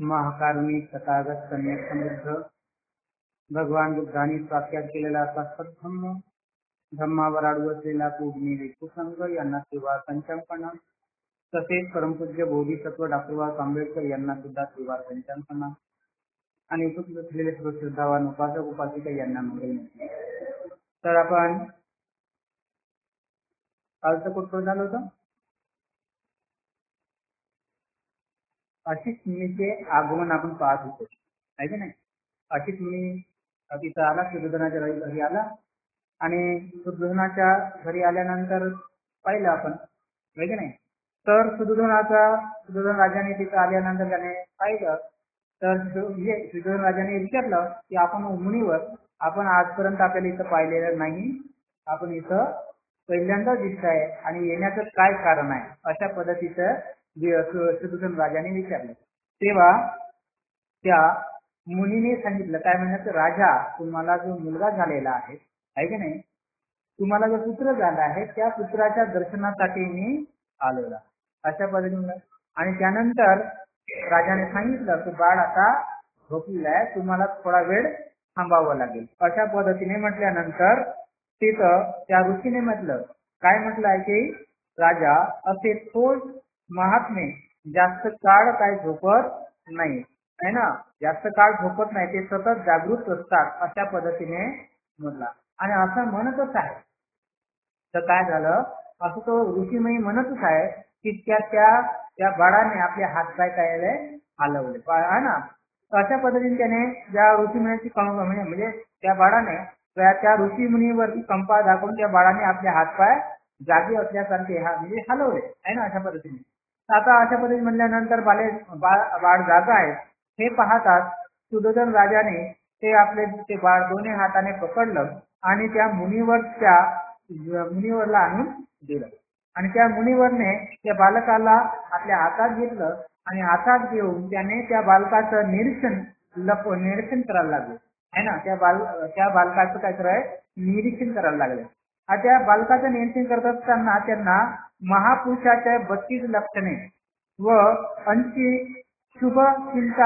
महाकारुणिक तथागत सम्यक समृद्ध भगवान बुद्धांनी स्वात्याग केलेला असा सद्धम्म, धम्मावर आडू असलेला पूजनीय कुसंग यांना सेवा संचांपना, तसेच परमपूज्य बोधिसत्व डॉक्टर बाबासाहेब आंबेडकर यांना सुद्धा सेवा संचांपना आणि उपस्थित असलेले सर्व श्रद्धावान उपासक उपासिका यांना मंगल. तर आपण कालचं कुठं झालं होतं? अशीच मुनीचे आगमन आपण पाहत होतो, आहे की नाही? अशीच मुनी तिथं आला, सुद्धोधनाच्या घरी आला आणि सुद्धोधनाच्या घरी आल्यानंतर पाहिलं आपण, आहे की नाही? तर सुद्धोधन राजाने तिथं आल्यानंतर त्याने पाहिलं, तर सुद्धोधन राजाने विचारलं की आपण मुनीवर आपण आजपर्यंत आपल्याला इथं पाहिलेलं नाही, आपण इथं पहिल्यांदा दिसत आहे आणि येण्याचं काय कारण आहे, अशा पद्धतीचं सुद्धोधन राजाने विचारलं. तेव्हा त्या मुनीने सांगितलं, काय म्हणतात, राजा तुम्हाला जो मुलगा झालेला आहे की नाही, तुम्हाला जो पुत्र झाला आहे त्या पुत्राच्या दर्शनासाठी मी आलेला, अशा पद्धतीने. आणि त्यानंतर राजाने सांगितलं की बाळ आता झोपलेला आहे, तुम्हाला थोडा वेळ थांबावं लागेल, अशा पद्धतीने म्हटल्यानंतर तिथं त्या ऋषीने म्हटलं, काय म्हटलं आहे की राजा असे थोर महात्मे जास्त काळ काय झोपत नाही, आहे ना, जास्त काळ झोपत नाही, ते सतत जागृत असतात, अशा पद्धतीने म्हटला. आणि असं म्हणतच आहे. तर काय झालं, असं तो ऋषीमयी म्हणतच आहे की त्या बाळाने आपले हातपाय काय हलवले, आहे ना. अशा पद्धतीने त्याने ज्या ऋषीमुनीची म्हणजे त्या बाळाने त्या ऋषी मुनीवरती कंपा दाखवून त्या बाळाने आपले हातपाय जागी असल्यासारखे म्हणजे हलवले, आहे ना, अशा पद्धतीने. आता अशा पद्धतीने म्हणल्यानंतर बाळ जागा आहे हे पाहतात सुद्धोधन राजाने ते बाळ दोन्ही हाताने पकडलं आणि त्या मुनीवरला आणून दिलं. आणि त्या मुनीवरने त्या बालकाला आपल्या हातात घेतलं आणि हातात घेऊन त्याने त्या बालकाचं निरीक्षण करायला लागले, आहे ना. त्या बालकाचं काय करायचं, निरीक्षण करायला लागले. त्या बालकाचं निरीक्षण करत असताना त्यांना महापुरुषाच्या 32 लक्षणे व 80 शुभचित्त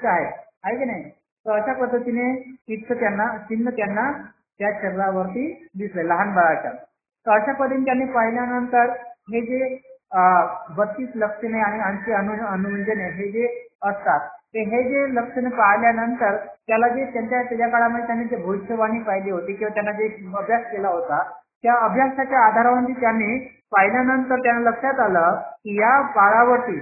आहे की नाही. तर अशा पद्धतीने चिन्ह त्यांना त्या शरीरावरती दिसले लहान बाळाच्या. तर अशा पद्धतीने त्यांनी पाहिल्यानंतर हे जे 32 लक्षणे आणि 80 अनुवंजने हे जे असतात, हे जे लक्षणे पाहिल्यानंतर त्याला जे त्याच्या काळामध्ये त्यांनी जे भविष्यवाणी पाहिली होती किंवा त्यांना जे अभ्यास केला होता, त्या अभ्यासाच्या आधारावरती त्यांनी पाहिल्यानंतर त्यांना लक्षात आलं की या बाळावरती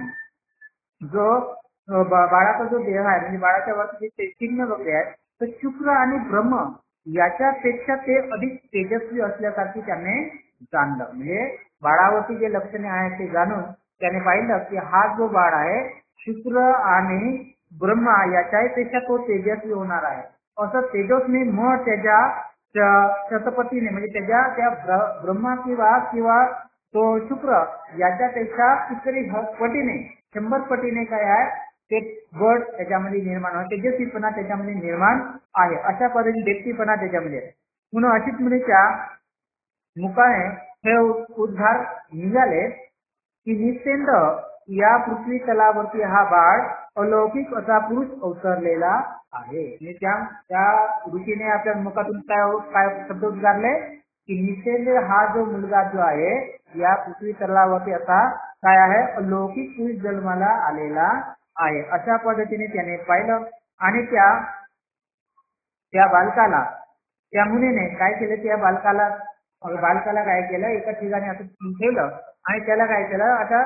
बाळाचा जो देह आहे, म्हणजे बाळाच्या वरती जे चिन्ह वगैरे आहे, तर शुक्र आणि ब्रह्म याच्यापेक्षा ते अधिक तेजस्वी असल्यासारखी त्याने जाणलं. म्हणजे बाळावरती जे लक्षणे आहेत ते जाणून त्याने पाहिलं की हा जो बाळ आहे शुक्र आणि ब्रह्मा याच्यापेक्षा तो तेजस्वी होणार आहे. असं तेजस्वी मग त्याच्या शतपतीने म्हणजे त्या ब्रह्मा किंवा तो शुक्र याच्यापेक्षा कितीतरी पटीने 100 पटीने काय आहे ते बळ त्याच्यामध्ये निर्माण होते, तेजस्वीपणा त्याच्यामध्ये निर्माण आहे, अशा पद्धतीने व्यक्तीपणा त्याच्यामध्ये. म्हणून अशीच मुलीच्या मुखाने हे उद्गार निघाले की निश्चिंत या पृथ्वी तलावरती हा बाळ अलौकिक असा पुरुष अवतरलेला आहे. त्या ऋषीने आपल्या मुखातून काय शब्द उद्गारले की निश्चिंत हा जो मुलगा जो आहे या पृथ्वी तलावरती असा काय आहे, अलौकिक पुरुष जन्माला आलेला आहे, अशा पद्धतीने त्याने पाहिलं. आणि त्या बालकाला त्या मुलीने काय केलं, त्या बालकाला काय केलं, एका ठिकाणी असं ठेवलं आणि त्याला काय केलं, आता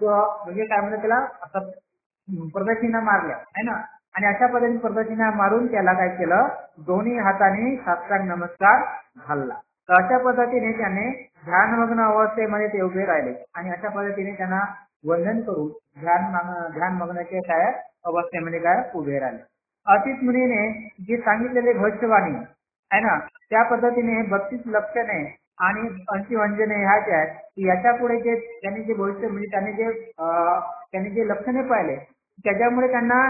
म्हणजे काय म्हणतात त्याला असं प्रदक्षिणा मारल्या, आहे ना. आणि अशा पद्धतीने प्रदक्षिणा मारून त्याला काय केलं, दोन्ही हाताने साष्टांग नमस्कार घालला. तर अशा पद्धतीने त्याने ध्यानमग्न अवस्थेमध्ये ते उभे राहिले आणि अशा पद्धतीने त्यांना वंदन करून ध्यानमग्नाच्या काय अवस्थेमध्ये काय उभे राहिले. अशीच मुनीने जे सांगितलेले भविष्यवाणी आहे ना, त्या पद्धतीने 32 लक्षणे आणि 80 व्यंजने ह्या ज्या आहेत, याच्या पुढे जे त्यांनी जे भविष्य म्हणजे त्यांनी जे लक्षणे पाहिले त्याच्यामुळे त्यांना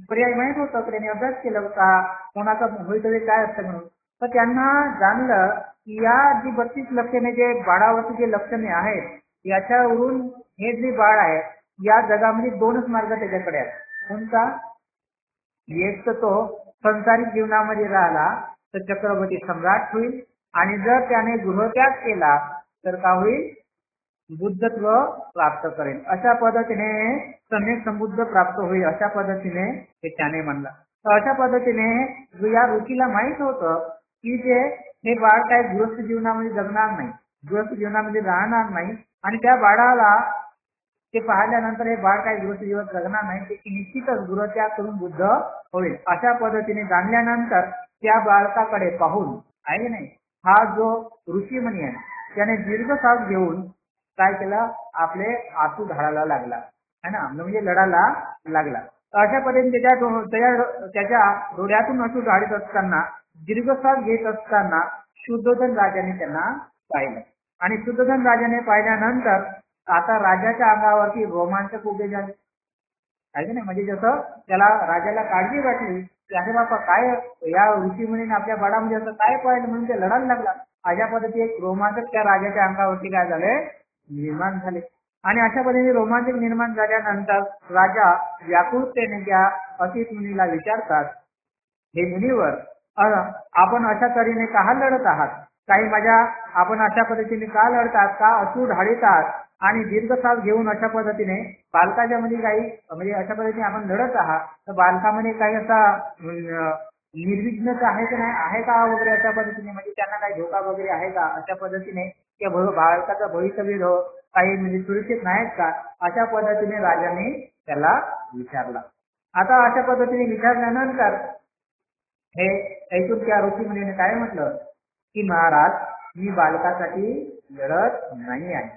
पर्याय माहित होतं, त्यांनी अभ्यास केला होता कोणाचं भवितव्य काय असतं म्हणून. तर त्यांना जाणलं की या जी 32 लक्षणे जे बाळावरती जे लक्षणे आहेत याच्यावरून हे जे बाळ आहे या जगामध्ये 2च मार्ग त्याच्याकडे आहेत. कोणता? एक तर तो संसारिक जीवनामध्ये राहिला तर चक्रवर्ती सम्राट होईल, आणि जर त्याने गृहत्याग केला तर का होईल? बुद्धत्व प्राप्त करेल. अशा पद्धतीने सम्यक संबुद्ध प्राप्त होईल, अशा पद्धतीने हे त्याने म्हणलं. तर अशा पद्धतीने या ऋषीला माहित होतं की हे बाळ काय गृहस्थ जीवनामध्ये जगणार नाही, गृहस्थ जीवनामध्ये राहणार नाही, आणि त्या बाळाला ते पाहिल्यानंतर हे बाळ काही गृहस्थ जीवन जगणार नाही, ते निश्चितच गृहत्याग करून बुद्ध होईल. अशा पद्धतीने जाणल्यानंतर त्या बालकाकडे पाहून आहे नाही, हा जो ऋषीमुनी आहे त्याने दीर्घ श्वास घेऊन काय केलं? आपले आसू ढाळायला लागला है ना, म्हणजे लढायला लागला. अशा पद्धतीने त्याच्या डोळ्यातून अश्रू ढाळीत असताना, दीर्घ श्वास घेत असताना शुद्धोधन राजाने त्यांना पाहिलं. आणि शुद्धोधन राजाने पाहिल्यानंतर आता राजाच्या अंगावरती रोमांचक उभे झाले आहे ना, म्हणजे जसं त्याला राजाला काळजी वाटली की अरे बापा काय या ऋषीमुनीने आपल्या बाळामध्ये असं काय पाहिलं, म्हणून ते लढायला लागला. अशा पद्धतीने एक रोमांचक त्या राजाच्या अंगावरती काय झाले? निर्माण झाले. आणि अशा पद्धतीने रोमांचक निर्माण झाल्यानंतर राजा व्याकुळतेने त्या असित मुनीला विचारतात, हे मुनीवर, आपण अशा तऱ्हेने का लढत आहात? काही आपण अशा पद्धतीने का लढतात? का अश्रू ढाळीतात आणि दीर्घ श्वास घेऊन अशा पद्धतीने बालकाच्या मध्ये काही म्हणजे अशा पद्धतीने आपण लढत आहात, तर बालकामध्ये काही असा निर्विघ्नता आहे की नाही, आहे का वगैरे अशा पद्धतीने, म्हणजे त्यांना काही धोका वगैरे आहे का, अशा पद्धतीने त्या बालकाचं भवितव्य काही म्हणजे सुरक्षित नाहीत का, अशा पद्धतीने राजाने त्याला विचारला. आता अशा पद्धतीने विचारल्यानंतर हे ऐकून त्या ऋषीमुनीने काय म्हटलं की महाराज, मी बालकासाठी लढत नाही आहे,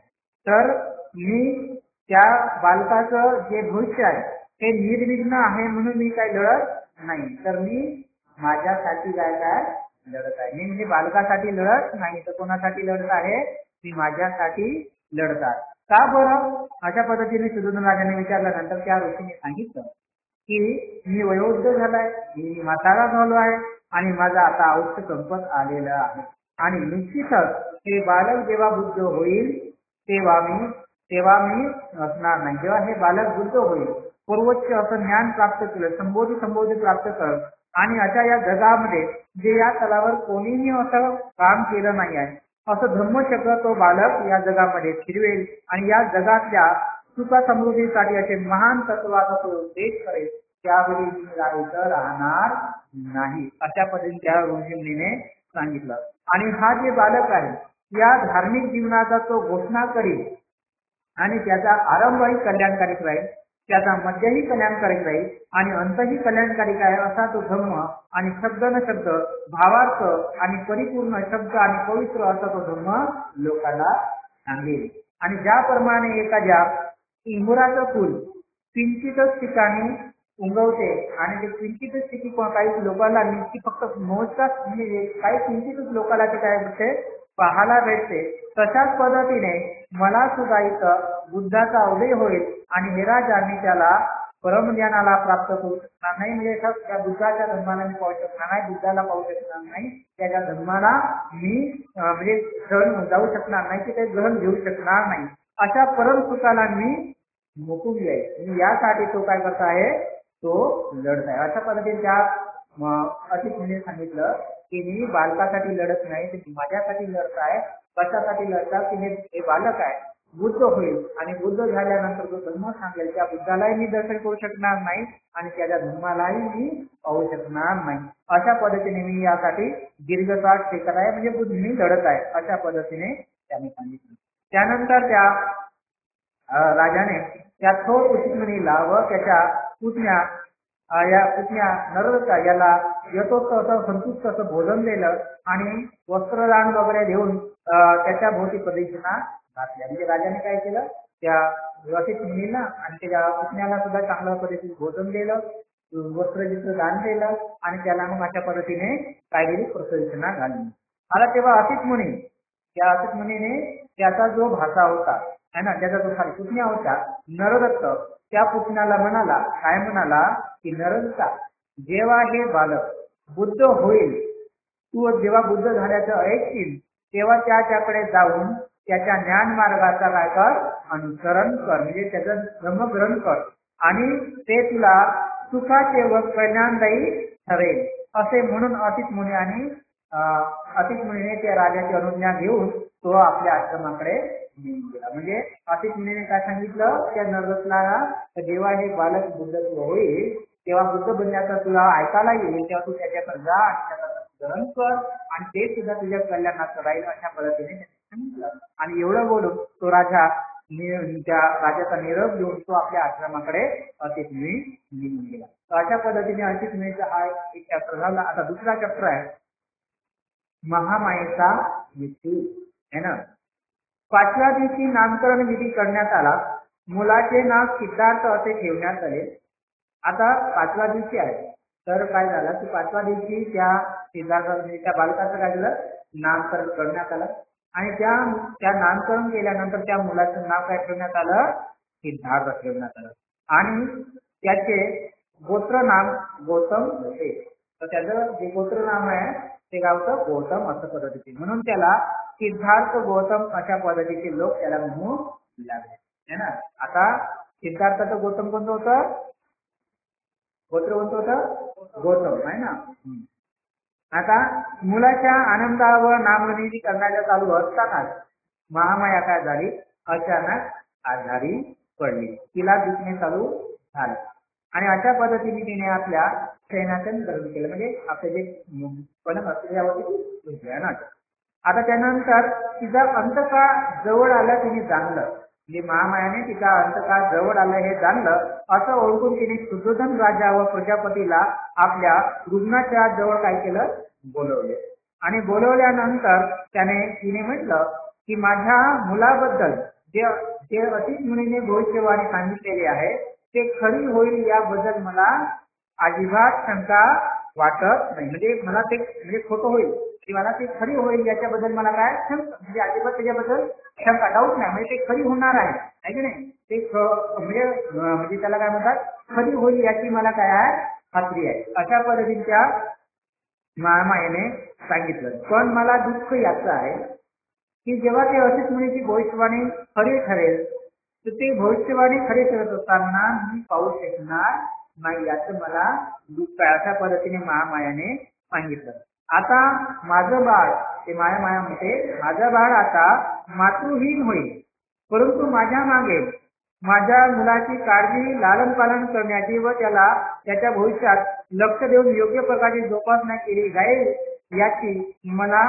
तर मी त्या बालकाचं जे भविष्य आहे ते निर्विघ्न आहे म्हणून मी काही लढत नाही, तर मी माझ्यासाठी काय लढत आहे. मी म्हणजे बालकासाठी लढत नाही, तर कोणासाठी लढत आहे? मी माझ्यासाठी लढत आहे. का बरं? अशा पद्धतीने शुद्धोधन राजाने विचारल्यानंतर त्या ऋषीने सांगितलं की मी वयोवृद्ध झालाय, मी म्हातारा झालो आहे, आणि माझं आता आयुष्य संपत आलेलं आहे, आणि निश्चितच हे बालक जेव्हा बुद्ध होईल तेव्हा मी असणार नाही. जेव्हा हे बालक बुद्ध होईल, पूर्वोच्च असं ज्ञान प्राप्त केलं, संबोधी प्राप्त करत, आणि अशा या जगामध्ये जे या तलावर कोणीही असं काम केलं नाही आहे, असं धम्मचक्र तो बालक या जगामध्ये फिरवेल, आणि या जगातल्या सुख समृद्धीसाठी असे महान तत्वाचा तो उपदेश करेल, त्यावेळी मी इथं राहणार नाही, अशा पद्धतीने त्या ऋषीमुनीने सांगितलं. आणि हा जे बालक आहे या धार्मिक जीवनाचा तो घोषणा करील, आणि त्याचा आरंभही कल्याणकारी राहील, त्याचा मध्यही कल्याणकारी राहील, आणि अंतही कल्याणकारी आहे, असा तो धम्म आणि शब्द न शब्द भावार्थ आणि परिपूर्ण शब्द आणि पवित्र असा तो धम्म लोकांना सांगेल. आणि ज्याप्रमाणे एखाद्या इंगुराचं फुल किंचितच ठिकाणी उगवते, आणि ते किंचितच ठिकाणी काही लोकांना निश्चित फक्त मोजकाच म्हणजे काही किंचितच लोकांना ते काय भेटते, पाहायला भेटते, तशाच पद्धतीने मला सुद्धा इथं बुद्धाचा उदय होईल, आणि हे राजा मी त्याला परमज्ञानाला प्राप्त करू शकणार नाही, म्हणजे त्या बुद्धाच्या धर्माला मी पाहू शकणार नाही, बुद्धाला पाहू शकणार नाही, त्याच्या धर्माला मी म्हणजे ग्रहण जाऊ शकणार नाही, की ते ग्रहण घेऊ शकणार नाही, अशा परम सुखाला मी मुकून जाईल. यासाठी तो काय करत आहे? तो लढत आहे. अशा पद्धतीने त्या असित मुनीने सांगितलं की मी बालकासाठी लढत नाही, तर माझ्यासाठी लढत आहे. कशासाठी लढतात? की हे बालक आहे, बुद्ध होईल, आणि बुद्ध झाल्यानंतर जो धर्म सांगेल त्या बुद्धालाही मी दर्शन करू शकणार नाही, आणि त्याच्या धर्मालाही मी पाहू शकणार नाही. अशा पद्धतीने मी यासाठी दीर्घकाळ शेकर आहे, म्हणजे बुद्ध मी लढत आहे, अशा पद्धतीने त्यांनी सांगितलं. त्यानंतर त्या राजाने त्या थोर असित मुनीला व त्याच्या पुतण्या नरदत्ता याला यथोक्त असं संतुष्ट असं भोजन दिलं, आणि वस्त्रदान वगैरे देऊन त्याच्या भोवती प्रदक्षिणा घातल्या. म्हणजे राजाने काय केलं, त्या असित मुनीला आणि त्याच्या पुतण्याला सुद्धा चांगल्या पद्धतीने भोजन दिलं, वस्त्र दान दिलं, आणि त्याला मग अशा पद्धतीने काय केली, प्रदक्षिणा घालली. आता तेव्हा असित मुनीने त्याचा जो भाषा होता है ना, त्याचा जो खाली पुतण्या होता नरदत्त, त्या पुतण्याला म्हणाला, काय म्हणाला की नरदत्ता, जेव्हा हे बालक बुद्ध होईल, तू जेव्हा बुद्ध झाल्याचं ऐकशील तेव्हा त्याच्याकडे जाऊन त्याच्या ज्ञान मार्गाचा काय कर, अनुसरण कर, म्हणजे त्याचं धर्म ग्रहण कर. आणि ते तुला सुखाचे व कल्याणदायी ठरेल असे म्हणून असित मुनी आणि असित मुनीने त्या राजाची अनुज्ञा घेऊन तो आपल्या आश्रमाकडे निघून गेला. म्हणजे असित मुनीने काय सांगितलं त्या नररत्नाला, जेव्हा हे बालक बुद्धत्व होईल तेव्हा बुद्ध बनण्याचा तुला ऐकायला येईल तेव्हा तू त्याच्याकडे जा आणि त्याचा ग्रहण कर आणि ते सुद्धा तुझ्या कल्याणाचं राहील अशा पद्धतीने त्याने सांगितलं. आणि एवढं बोलून तो राजा त्या राजाचा निरोप घेऊन तो आपल्या आश्रमाकडे असित मुनी निघून गेला. तर अशा पद्धतीने असित मुनीचा हा एक चॅप्टर झाला. आता दुसरा चॅप्टर आहे महामायेचा मृत्यू है ना. 5व्या दिवशी नामकरण विधी करण्यात आला. मुलाचे नाव सिद्धार्थ असे ठेवण्यात आले. आता 5व्या दिवशी आहे तर काय झालं की 5व्या दिवशी त्या सिद्धार्थ त्या बालकाचं काय झालं नामकरण करण्यात आलं आणि त्या नामकरण केल्यानंतर त्या मुलाचं नाव काय ठेवण्यात आलं सिद्धार्थ ठेवण्यात आलं आणि त्याचे गोत्र नाम गौतम होते. तर त्याचं जे गोत्र नाम आहे ते काय होतं गौतम असं पद्धतीचे म्हणून त्याला सिद्धार्थ गौतम अशा पद्धतीचे लोक त्याला म्हणू लागले है ना. आता सिद्धार्थाचं गौतम कोणतं होतं गोत्र कोणतं होतं गौतम आहे ना. आता मुलाच्या आनंदावर नामनिधी करण्याच्या चालू असतानाच महामाया काय झाली अचानक आजारी पडली. तिला दुखणे चालू झाले आणि अशा पद्धतीने तिने आपल्या शयनाचं ग्रहण केलं म्हणजे आपले जे पलंग असते त्यावरती ना. आता त्यानंतर तिचा अंतकाळ जवळ आला तिने जाणलं म्हणजे महामायाने तिचा अंतकाळ जवळ आलं हे जाणलं असं ओळखून तिने सुयोधन राजा व प्रजापतीला आपल्या रुग्णाच्या जवळ काय केलं बोलवले आणि बोलवल्यानंतर तिने म्हटलं की माझ्या मुलाबद्दल जे असित मुनीने भविष्यवाणी सांगितलेली आहे ते खरी होईल याबद्दल मला अजिबात शंका वाटत नाही. म्हणजे मला ते म्हणजे खोटं होईल की मला ते खरी होईल याच्याबद्दल मला काय म्हणजे अजिबात त्याच्याबद्दल शंका डाऊट नाही. म्हणजे ते खरी होणार आहे की नाही ते म्हणजे त्याला काय म्हणतात खरी होईल याची मला काय आहे खात्री आहे अशा पद्धतीच्या महामायेने सांगितलं. पण मला दुःख याचं आहे की जेव्हा ते असित मुनीची भविष्यवाणी खरी ठरेल तर ते भविष्यवाणी खरी ठरत असताना मी पाहू शकणार नाही याचं मला दुःख आहे अशा पद्धतीने महामायाने सांगितलं. आता माझं बाळ ते माया म्हणते माझं बाळ आता मातृहीन होईल परंतु माझ्या मागे माझ्या मुलाची काळजी लालन पालन करण्याची व त्याला त्याच्या भविष्यात लक्ष देऊन योग्य प्रकारची जोपासना केली जाईल याची मला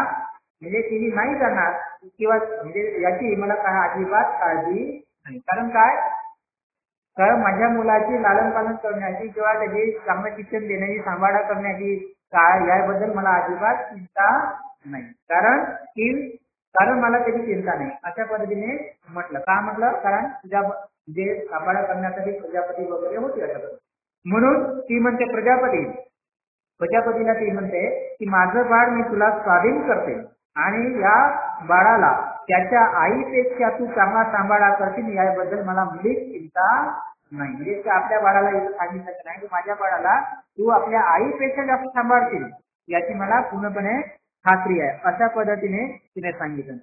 म्हणजे केली नाही जाणार किंवा म्हणजे याची मला काय अजिबात काळजी नाही. कारण माझ्या मुलाची लालन पालन करण्याची किंवा त्याची चांगलं शिक्षण देण्याची सांभाळा करण्याची काय याबद्दल मला अजिबात चिंता नाही. कारण मला त्याची चिंता नाही अशा पद्धतीने म्हटलं. का म्हटलं कारण तुझ्या जे सांभाळा करण्यासाठी प्रजापती वगैरे होती अशा पद्धती म्हणून ती म्हणते प्रजापतीला ती म्हणते की माझं बाळ मी तुला स्वाधीन करते आणि या बाळाला त्याच्या आईपेक्षा तू चांगला सांभाळा करशील याबद्दल मला मुळीच चिंता नाही. म्हणजे आपल्या बाळाला इथं सांगितलं नाही की माझ्या बाळाला तू आपल्या आईपेक्षा जास्त सांभाळशील याची मला पूर्णपणे खात्री आहे अशा पद्धतीने तिने सांगितलं.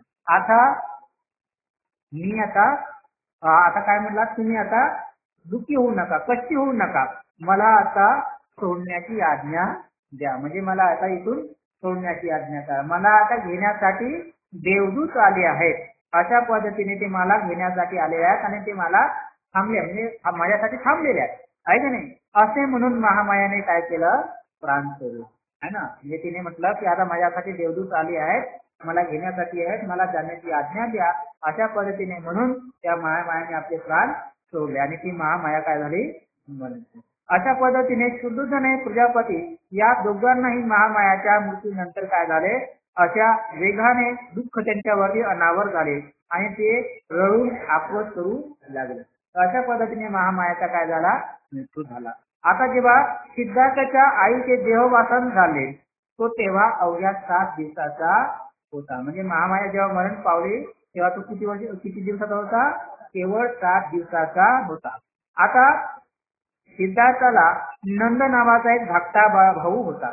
आता काय म्हटलं तुम्ही आता दुःखी होऊ नका कष्टी होऊ नका मला आता सोडण्याची आज्ञा द्या. म्हणजे मला आता इथून सोडण्याची आज्ञा करा. मला आता घेण्यासाठी देवदूत आले आहेत अशा पद्धतीने ते मला घेण्यासाठी आले आहेत आणि ते मला थांबले म्हणजे माझ्यासाठी थांबलेले आहेत आहे का नाही. असे म्हणून महामायाने काय केलं प्राण सोडले है ना. म्हणजे तिने म्हटलं की आता माझ्यासाठी देवदूत आले आहेत मला घेण्यासाठी आहेत मला जाण्याची आज्ञा द्या अशा पद्धतीने म्हणून त्या महामायाने आपले प्राण सोडले आणि ती महामाया काय झाली मरली. अशा पद्धतीने सुयोधन प्रजापती या दोघांनाही महामायाच्या मृत्यूनंतर काय झाले अशा वेगाने दुःख त्यांच्यावरती अनावर झाले आणि ते रडून आक्रोश करू लागले. अशा पद्धतीने महामायाचा काय झाला मृत्यू झाला. आता जेव्हा सिद्धार्थाच्या आईचे देहवासन झाले तो तेव्हा अवघ्या 7 दिवसाचा होता. म्हणजे महामाया जेव्हा मरण पावली तेव्हा तो किती दिवसाचा होता केवळ 7 दिवसाचा होता. आता सिद्धार्थाला नंद नावाचा एक धाकटा भाऊ होता.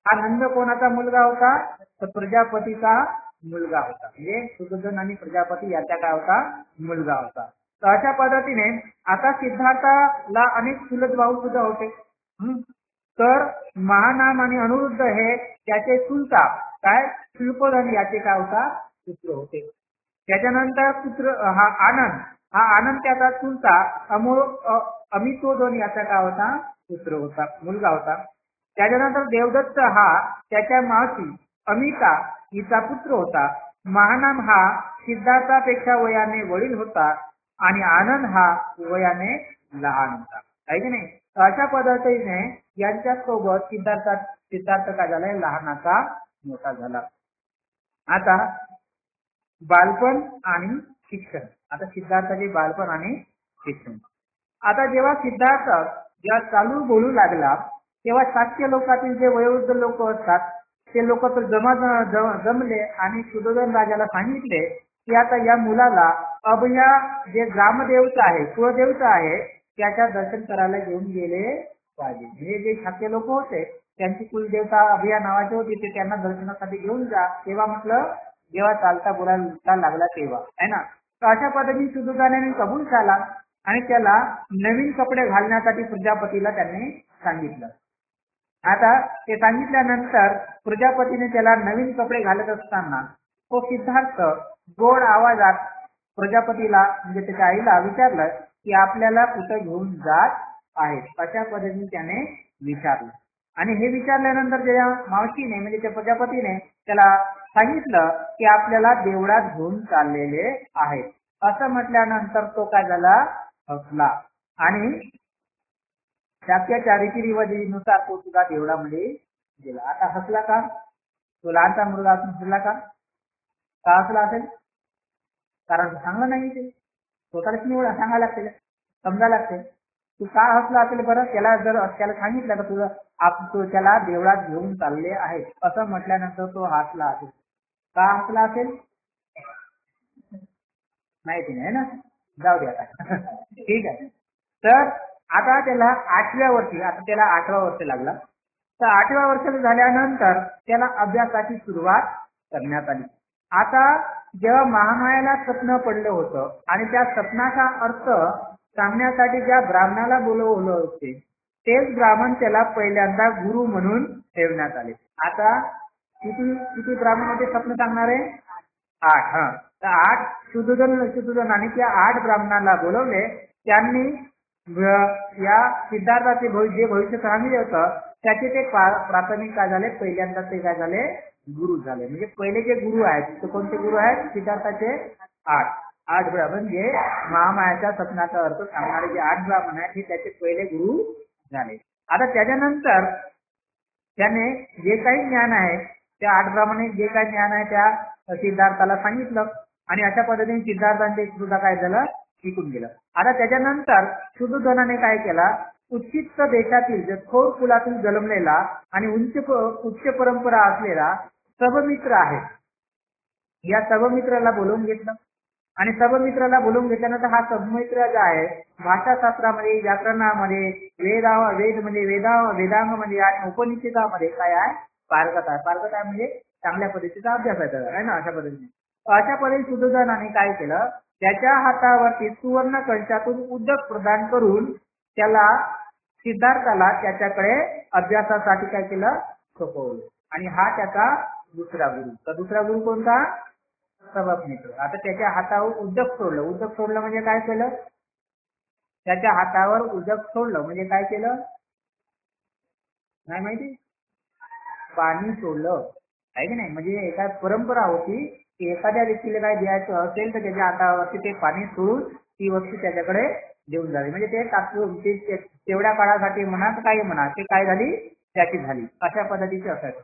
हा नंद कोणाचा मुलगा होता तर प्रजापतीचा मुलगा होता. म्हणजे सुयोधन आणि प्रजापती याचा काय होता मुलगा होता. तर अशा पद्धतीने आता सिद्धार्थाला अनेक चुलत भाऊ सुद्धा होते. तर महानाम आणि अनिरुद्ध हे त्याचे चुलता काय शिल्पधन याचे काय होता पुत्र होते. त्याच्यानंतर पुत्र हा आनंद त्याचा चुलता अमितोधन याचा काय होता पुत्र होता मुलगा होता. त्याच्यानंतर देवदत्त हा त्याच्या मावशी अमिता हिचा पुत्र होता. महानाम हा सिद्धार्थापेक्षा वयाने वडील होता आणि आनंद हा वयाने लहान होता. आहे की नाही. अशा पद्धतीने यांच्या सोबत सिद्धार्थ काय झालाय लहानाचा मोठा झाला. आता बालपण आणि शिक्षण. आता सिद्धार्थाचे बालपण आणि शिक्षण. आता जेव्हा सिद्धार्थ चालू बोलू लागला तेव्हा 700 लोकातील जे वयोवृद्ध लोक असतात ते लोक तर जमले आणि सुदोधन राजाला सांगितले की आता या मुलाला अभया जे ग्रामदेवता आहे कुळदेवता आहे त्याच्या दर्शन करायला घेऊन गेले पाहिजे. म्हणजे जे 700 लोक होते त्यांची कुलदेवता अभया नावाची होती ते त्यांना दर्शनासाठी घेऊन जा. तेव्हा म्हटलं जेव्हा चालता बोलायला लागला तेव्हा आहे ना. तर अशा पद्धतीने सुदोधनाने कबूल केला आणि त्याला नवीन कपडे घालण्यासाठी प्रजापतीला त्यांनी सांगितलं. आता ते सांगितल्यानंतर प्रजापतीने त्याला नवीन कपडे घालत असताना तो सिद्धार्थ गोड आवाजात प्रजापतीला म्हणजे त्याच्या आईला विचारलं की आपल्याला कुठे घेऊन जात आहेत. अशा पद्धतीने त्याने विचारलं आणि हे विचारल्यानंतर त्याच्या मावशीने म्हणजे त्या प्रजापतीने त्याला सांगितलं की आपल्याला देवळात घेऊन चाललेले आहेत. असं म्हटल्यानंतर तो काय झाला हसला आणि त्याच्या रीतिरिवाजीनुसार तो सुद्धा देवळामध्ये गेला. आता हसला का तो लहानचा मुलगा हसला का हसला असेल कारण सांगलं नाही ते स्वतःच निवड सांगायला लागते समजायला लागते. तू का हसला असेल बरं. त्याला जर त्याला सांगितलं का तुझं त्याला देवळात घेऊन चालले आहेत असं म्हटल्यानंतर तो हसला असेल. का हसला असेल माहिती नाही ना. जाऊ दे आता ठीक आहे. तर आता त्याला 8व्या वर्षी आता त्याला 8वा वर्ष लागला. तर 8व्या वर्षाचं झाल्यानंतर त्याला अभ्यासाची सुरुवात करण्यात आली. आता जेव्हा महामायाला स्वप्न पडलं होतं आणि त्या स्वप्नाचा अर्थ सांगण्यासाठी ज्या ब्राह्मणाला बोलवलं होते तेच ब्राह्मण त्याला पहिल्यांदा गुरु म्हणून ठेवण्यात आले. आता किती ब्राह्मण होते स्वप्न सांगणारे 8. तर 8 सुदोधन आणि त्या 8 ब्राह्मणाला बोलवले. त्यांनी या सिद्धार्थाचे जे भविष्य सांगितले होतं त्याचे ते प्राथमिक काय झाले पहिल्यांदा ते काय झाले गुरु झाले. म्हणजे पहिले जे गुरु आहेत ते कोणते गुरु आहेत सिद्धार्थाचे 8 ब्राह्मण जे महामायाच्या स्वप्नाचा अर्थ सांगणारे जे 8 ब्राह्मण आहेत हे त्याचे पहिले गुरु झाले. आता त्याच्यानंतर त्याने जे काही ज्ञान आहे त्या 8 ब्राह्मणाने जे काही ज्ञान आहे त्या सिद्धार्थाला सांगितलं आणि अशा पद्धतीने सिद्धार्थांचे सुद्धा काय झालं शिकून गेलं. आता त्याच्यानंतर सुदोधनाने काय केला उच्चित देशातील थोर कुलातून जन्मलेला आणि उच्च परंपरा असलेला सबमित्र आहे. या सबमित्राला बोलवून घेतलं आणि सबमित्राला बोलवून घेतल्यानंतर हा सबमित्र जो आहे भाषाशास्त्रामध्ये व्याकरणामध्ये वेदांगामध्ये आणि उपनिषदामध्ये काय आहे पारंगत आहे म्हणजे चांगल्या पद्धतीचा अभ्यास आहे ना. अशा पद्धतीने सुदोधनाने काय केलं त्याच्या हातावरती सुवर्ण कंशातून उदक प्रदान करून त्याला सिद्धार्थाला त्याच्याकडे अभ्यासासाठी काय केलं सोपवलं आणि हा त्याचा दुसरा गुरु. तर दुसरा गुरु कोणता सबमित्र. आता त्याच्या हातावर उदक सोडलं म्हणजे काय केलं त्याच्या हातावर उदक सोडलं म्हणजे काय केलं नाही माहिती पाणी सोडलं आहे की नाही. म्हणजे एका परंपरा होती की एखाद्या व्यक्तीला काय द्यायचं असेल तर त्याच्या हातावरती ते पाणी सोडून ती वस्तू त्याच्याकडे देऊन जावी. म्हणजे ते तेवढ्या काळासाठी म्हणा तर काही म्हणा ते काय झाली त्याची झाली. अशा पद्धतीचे असायचं.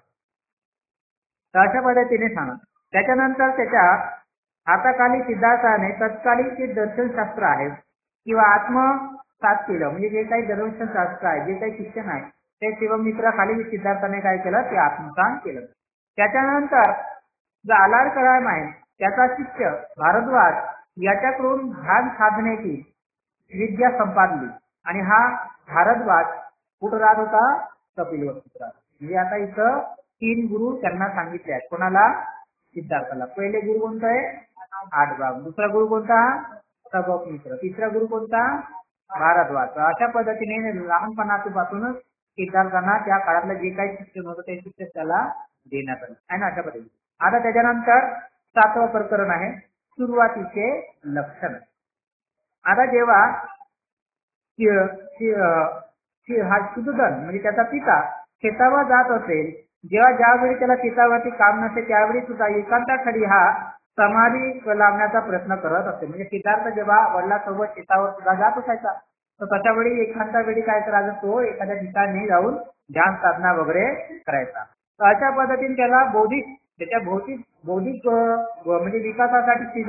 तर अशा पद्धतीने सांगा. त्याच्यानंतर त्याच्या हाताखाली सिद्धार्थाने तत्कालीन जे दर्शनशास्त्र आहे किंवा आत्मसात केलं म्हणजे जे काही दर्शनशास्त्र आहे जे काही शिक्षण आहे ते शिवमित्राखाली सिद्धार्थाने काय केलं ते आत्मसात केलं. त्याच्यानंतर जो आलारकराम आहे त्याचा शिष्य भारद्वाज याच्याकडून ध्यान साधण्याची विद्या संपादली आणि हा भारद्वाज कुठं राहत होता कपिलवस्तूत राहत. म्हणजे आता इथं 3 गुरु त्यांना सांगितले आहेत. कोणाला सिद्धार्थाला. पहिले गुरु कोणता आहे 8 ब्राह्मण. दुसरा गुरु कोणता सबक मित्र. तिसरा गुरु कोणता? भारद्वाज. अशा पद्धतीने लहानपणापासूनच सिद्धार्थांना त्या काळातलं जे काही शिक्षण होतं ते शिक्षण त्याला देण्यात आलं आहे ना, अशा पद्धतीने. आता त्याच्यानंतर 7वं प्रकरण आहे सुरुवातीचे लक्षण. आता जेव्हा हा शुद्धोधन म्हणजे त्याचा पिता शेतावर जात असेल, जेव्हा ज्यावेळी त्याला शेतावरती काम नसते त्यावेळी सुद्धा एकांताखाली हा समाधी लावण्याचा प्रयत्न करत असते. म्हणजे सिद्धार्थ जेव्हा वडिलांसोबत शेतावर सुद्धा जात असायचा तर तशा वेळी एकांता वेळी काय करायचा, तो एखाद्या ठिकाणी जाऊन ध्यान साधना वगैरे करायचा. तर अशा पद्धतीने त्याला त्याच्या बौद्धिक म्हणजे विकासासाठी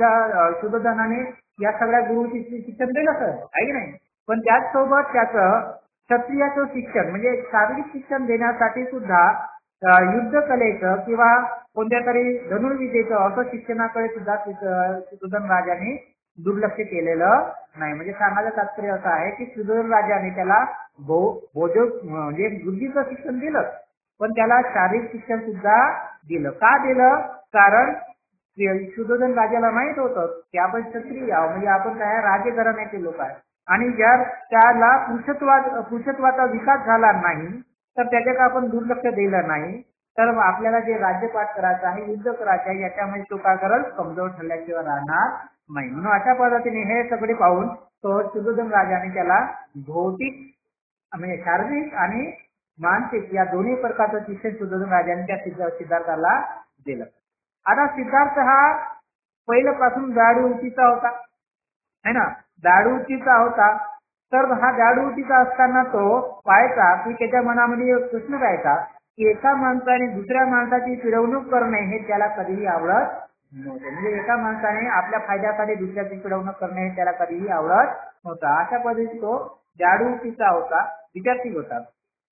शुद्धोधनाने या सगळ्या गुरुची शिक्षण दिलं सर आहे की नाही. पण त्याचसोबत त्याचं क्षत्रियाचं शिक्षण म्हणजे शारीरिक शिक्षण देण्यासाठी सुद्धा युद्ध कलेचं किंवा कोणत्या तरी धनुर्विद्येचं असं शिक्षणाकडे सुद्धा शुद्धोधन राजाने दुर्लक्ष केलेलं नाही. म्हणजे सांगायचं तात्पर्य असं आहे की शुद्धोधन राजाने त्याला म्हणजे बुद्धीचं शिक्षण दिलं पण त्याला शारीरिक शिक्षण सुद्धा दिलं. का दिलं? कारण शुद्धोधन राजाला माहित होतं की आपण क्षत्रिय आहोत, म्हणजे आपण काय राजघराण्याचे लोक आहे आणि जर त्याला पुरुषत्वाचा विकास झाला नाही तर त्याच्याकडे आपण दुर्लक्ष दिलं नाही तर आपल्याला जे राज्यपाठ करायचं आहे, युद्ध करायचं आहे, याच्यामध्ये तो काय करेल, कमजोर ठरल्याशिवाय राहणार नाही. म्हणून अशा पद्धतीने हे सगळे पाहून तो शुद्धोधन राजाने त्याला भौतिक म्हणजे शारीरिक आणि मानसिक या दोन्ही प्रकारचं शिक्षण शुद्धोधन राजाने त्या सिद्धार्थाला दिलं. आता सिद्धार्थ हा पहिल्यापासून दाढी-उचीचा होता है ना, दाढी-उचीचा होता. तर हा दाढी-उचीचा असताना तो पाहायचा की त्याच्या मनामध्ये प्रश्न राहायचा की एका माणसाने दुसऱ्या माणसाची पिळवणूक करणे हे त्याला कधीही आवडत नव्हते. म्हणजे एका माणसाने आपल्या फायद्यासाठी दुसऱ्याची पिळवणूक करणे हे त्याला कधीही आवडत नव्हतं. अशा पद्धतीने तो दाढी-उचीचा होता, विद्यार्थी होता.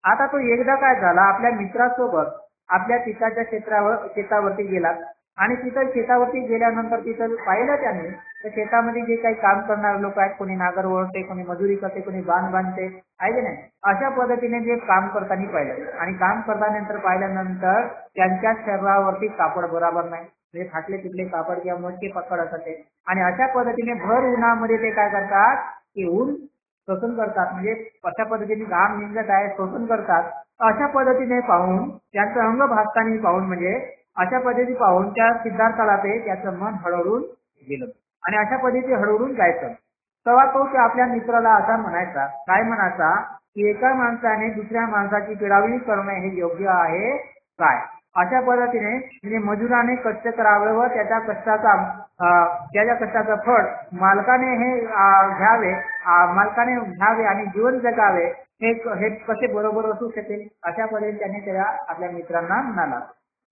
आता तो एकदा काय झाला, आपल्या मित्रासोबत आपल्या पिकाच्या शेतावरती गेला आणि तिथं शेतावरती गेल्यानंतर तिथं पाहिलं त्याने तर शेतामध्ये जे काही काम करणारे लोक आहेत, कोणी नागर ओढते, कोणी मजुरी करते, कोणी बांध बांधते आहे की नाही, अशा पद्धतीने जे काम करताना पाहिलं आणि काम करतानंतर पाहिल्यानंतर त्यांच्या शरीरावरती कापड बरोबर नाही, म्हणजे फाटले तिथले कापड किंवा मोजके पकड असते आणि अशा पद्धतीने भर उन्हामध्ये ते काय करतात की ऊन शोषण करतात, म्हणजे अशा पद्धतीने घाम निघत आहे शोषण करतात. अशा पद्धतीने पाहून त्यांचं अंग भासताना पाहून म्हणजे अशा पद्धती पाहून त्या सिद्धार्थाला ते त्याचं मन हळवून गेलं आणि अशा पद्धती हळवून जायचं. तेव्हा तो त्या आपल्या मित्राला असा म्हणायचा, काय म्हणायचा की एका माणसाने दुसऱ्या माणसाची पिळावणी करणं हे योग्य आहे काय? अशा पद्धतीने म्हणजे मजुराने कष्ट करावे व त्याच्या कष्टाचं फळ मालकाने घ्यावे आणि जीवन जगावे हे कसे बरोबर असू शकेल. अशा पद्धतीने त्याने त्या आपल्या मित्रांना म्हणाला.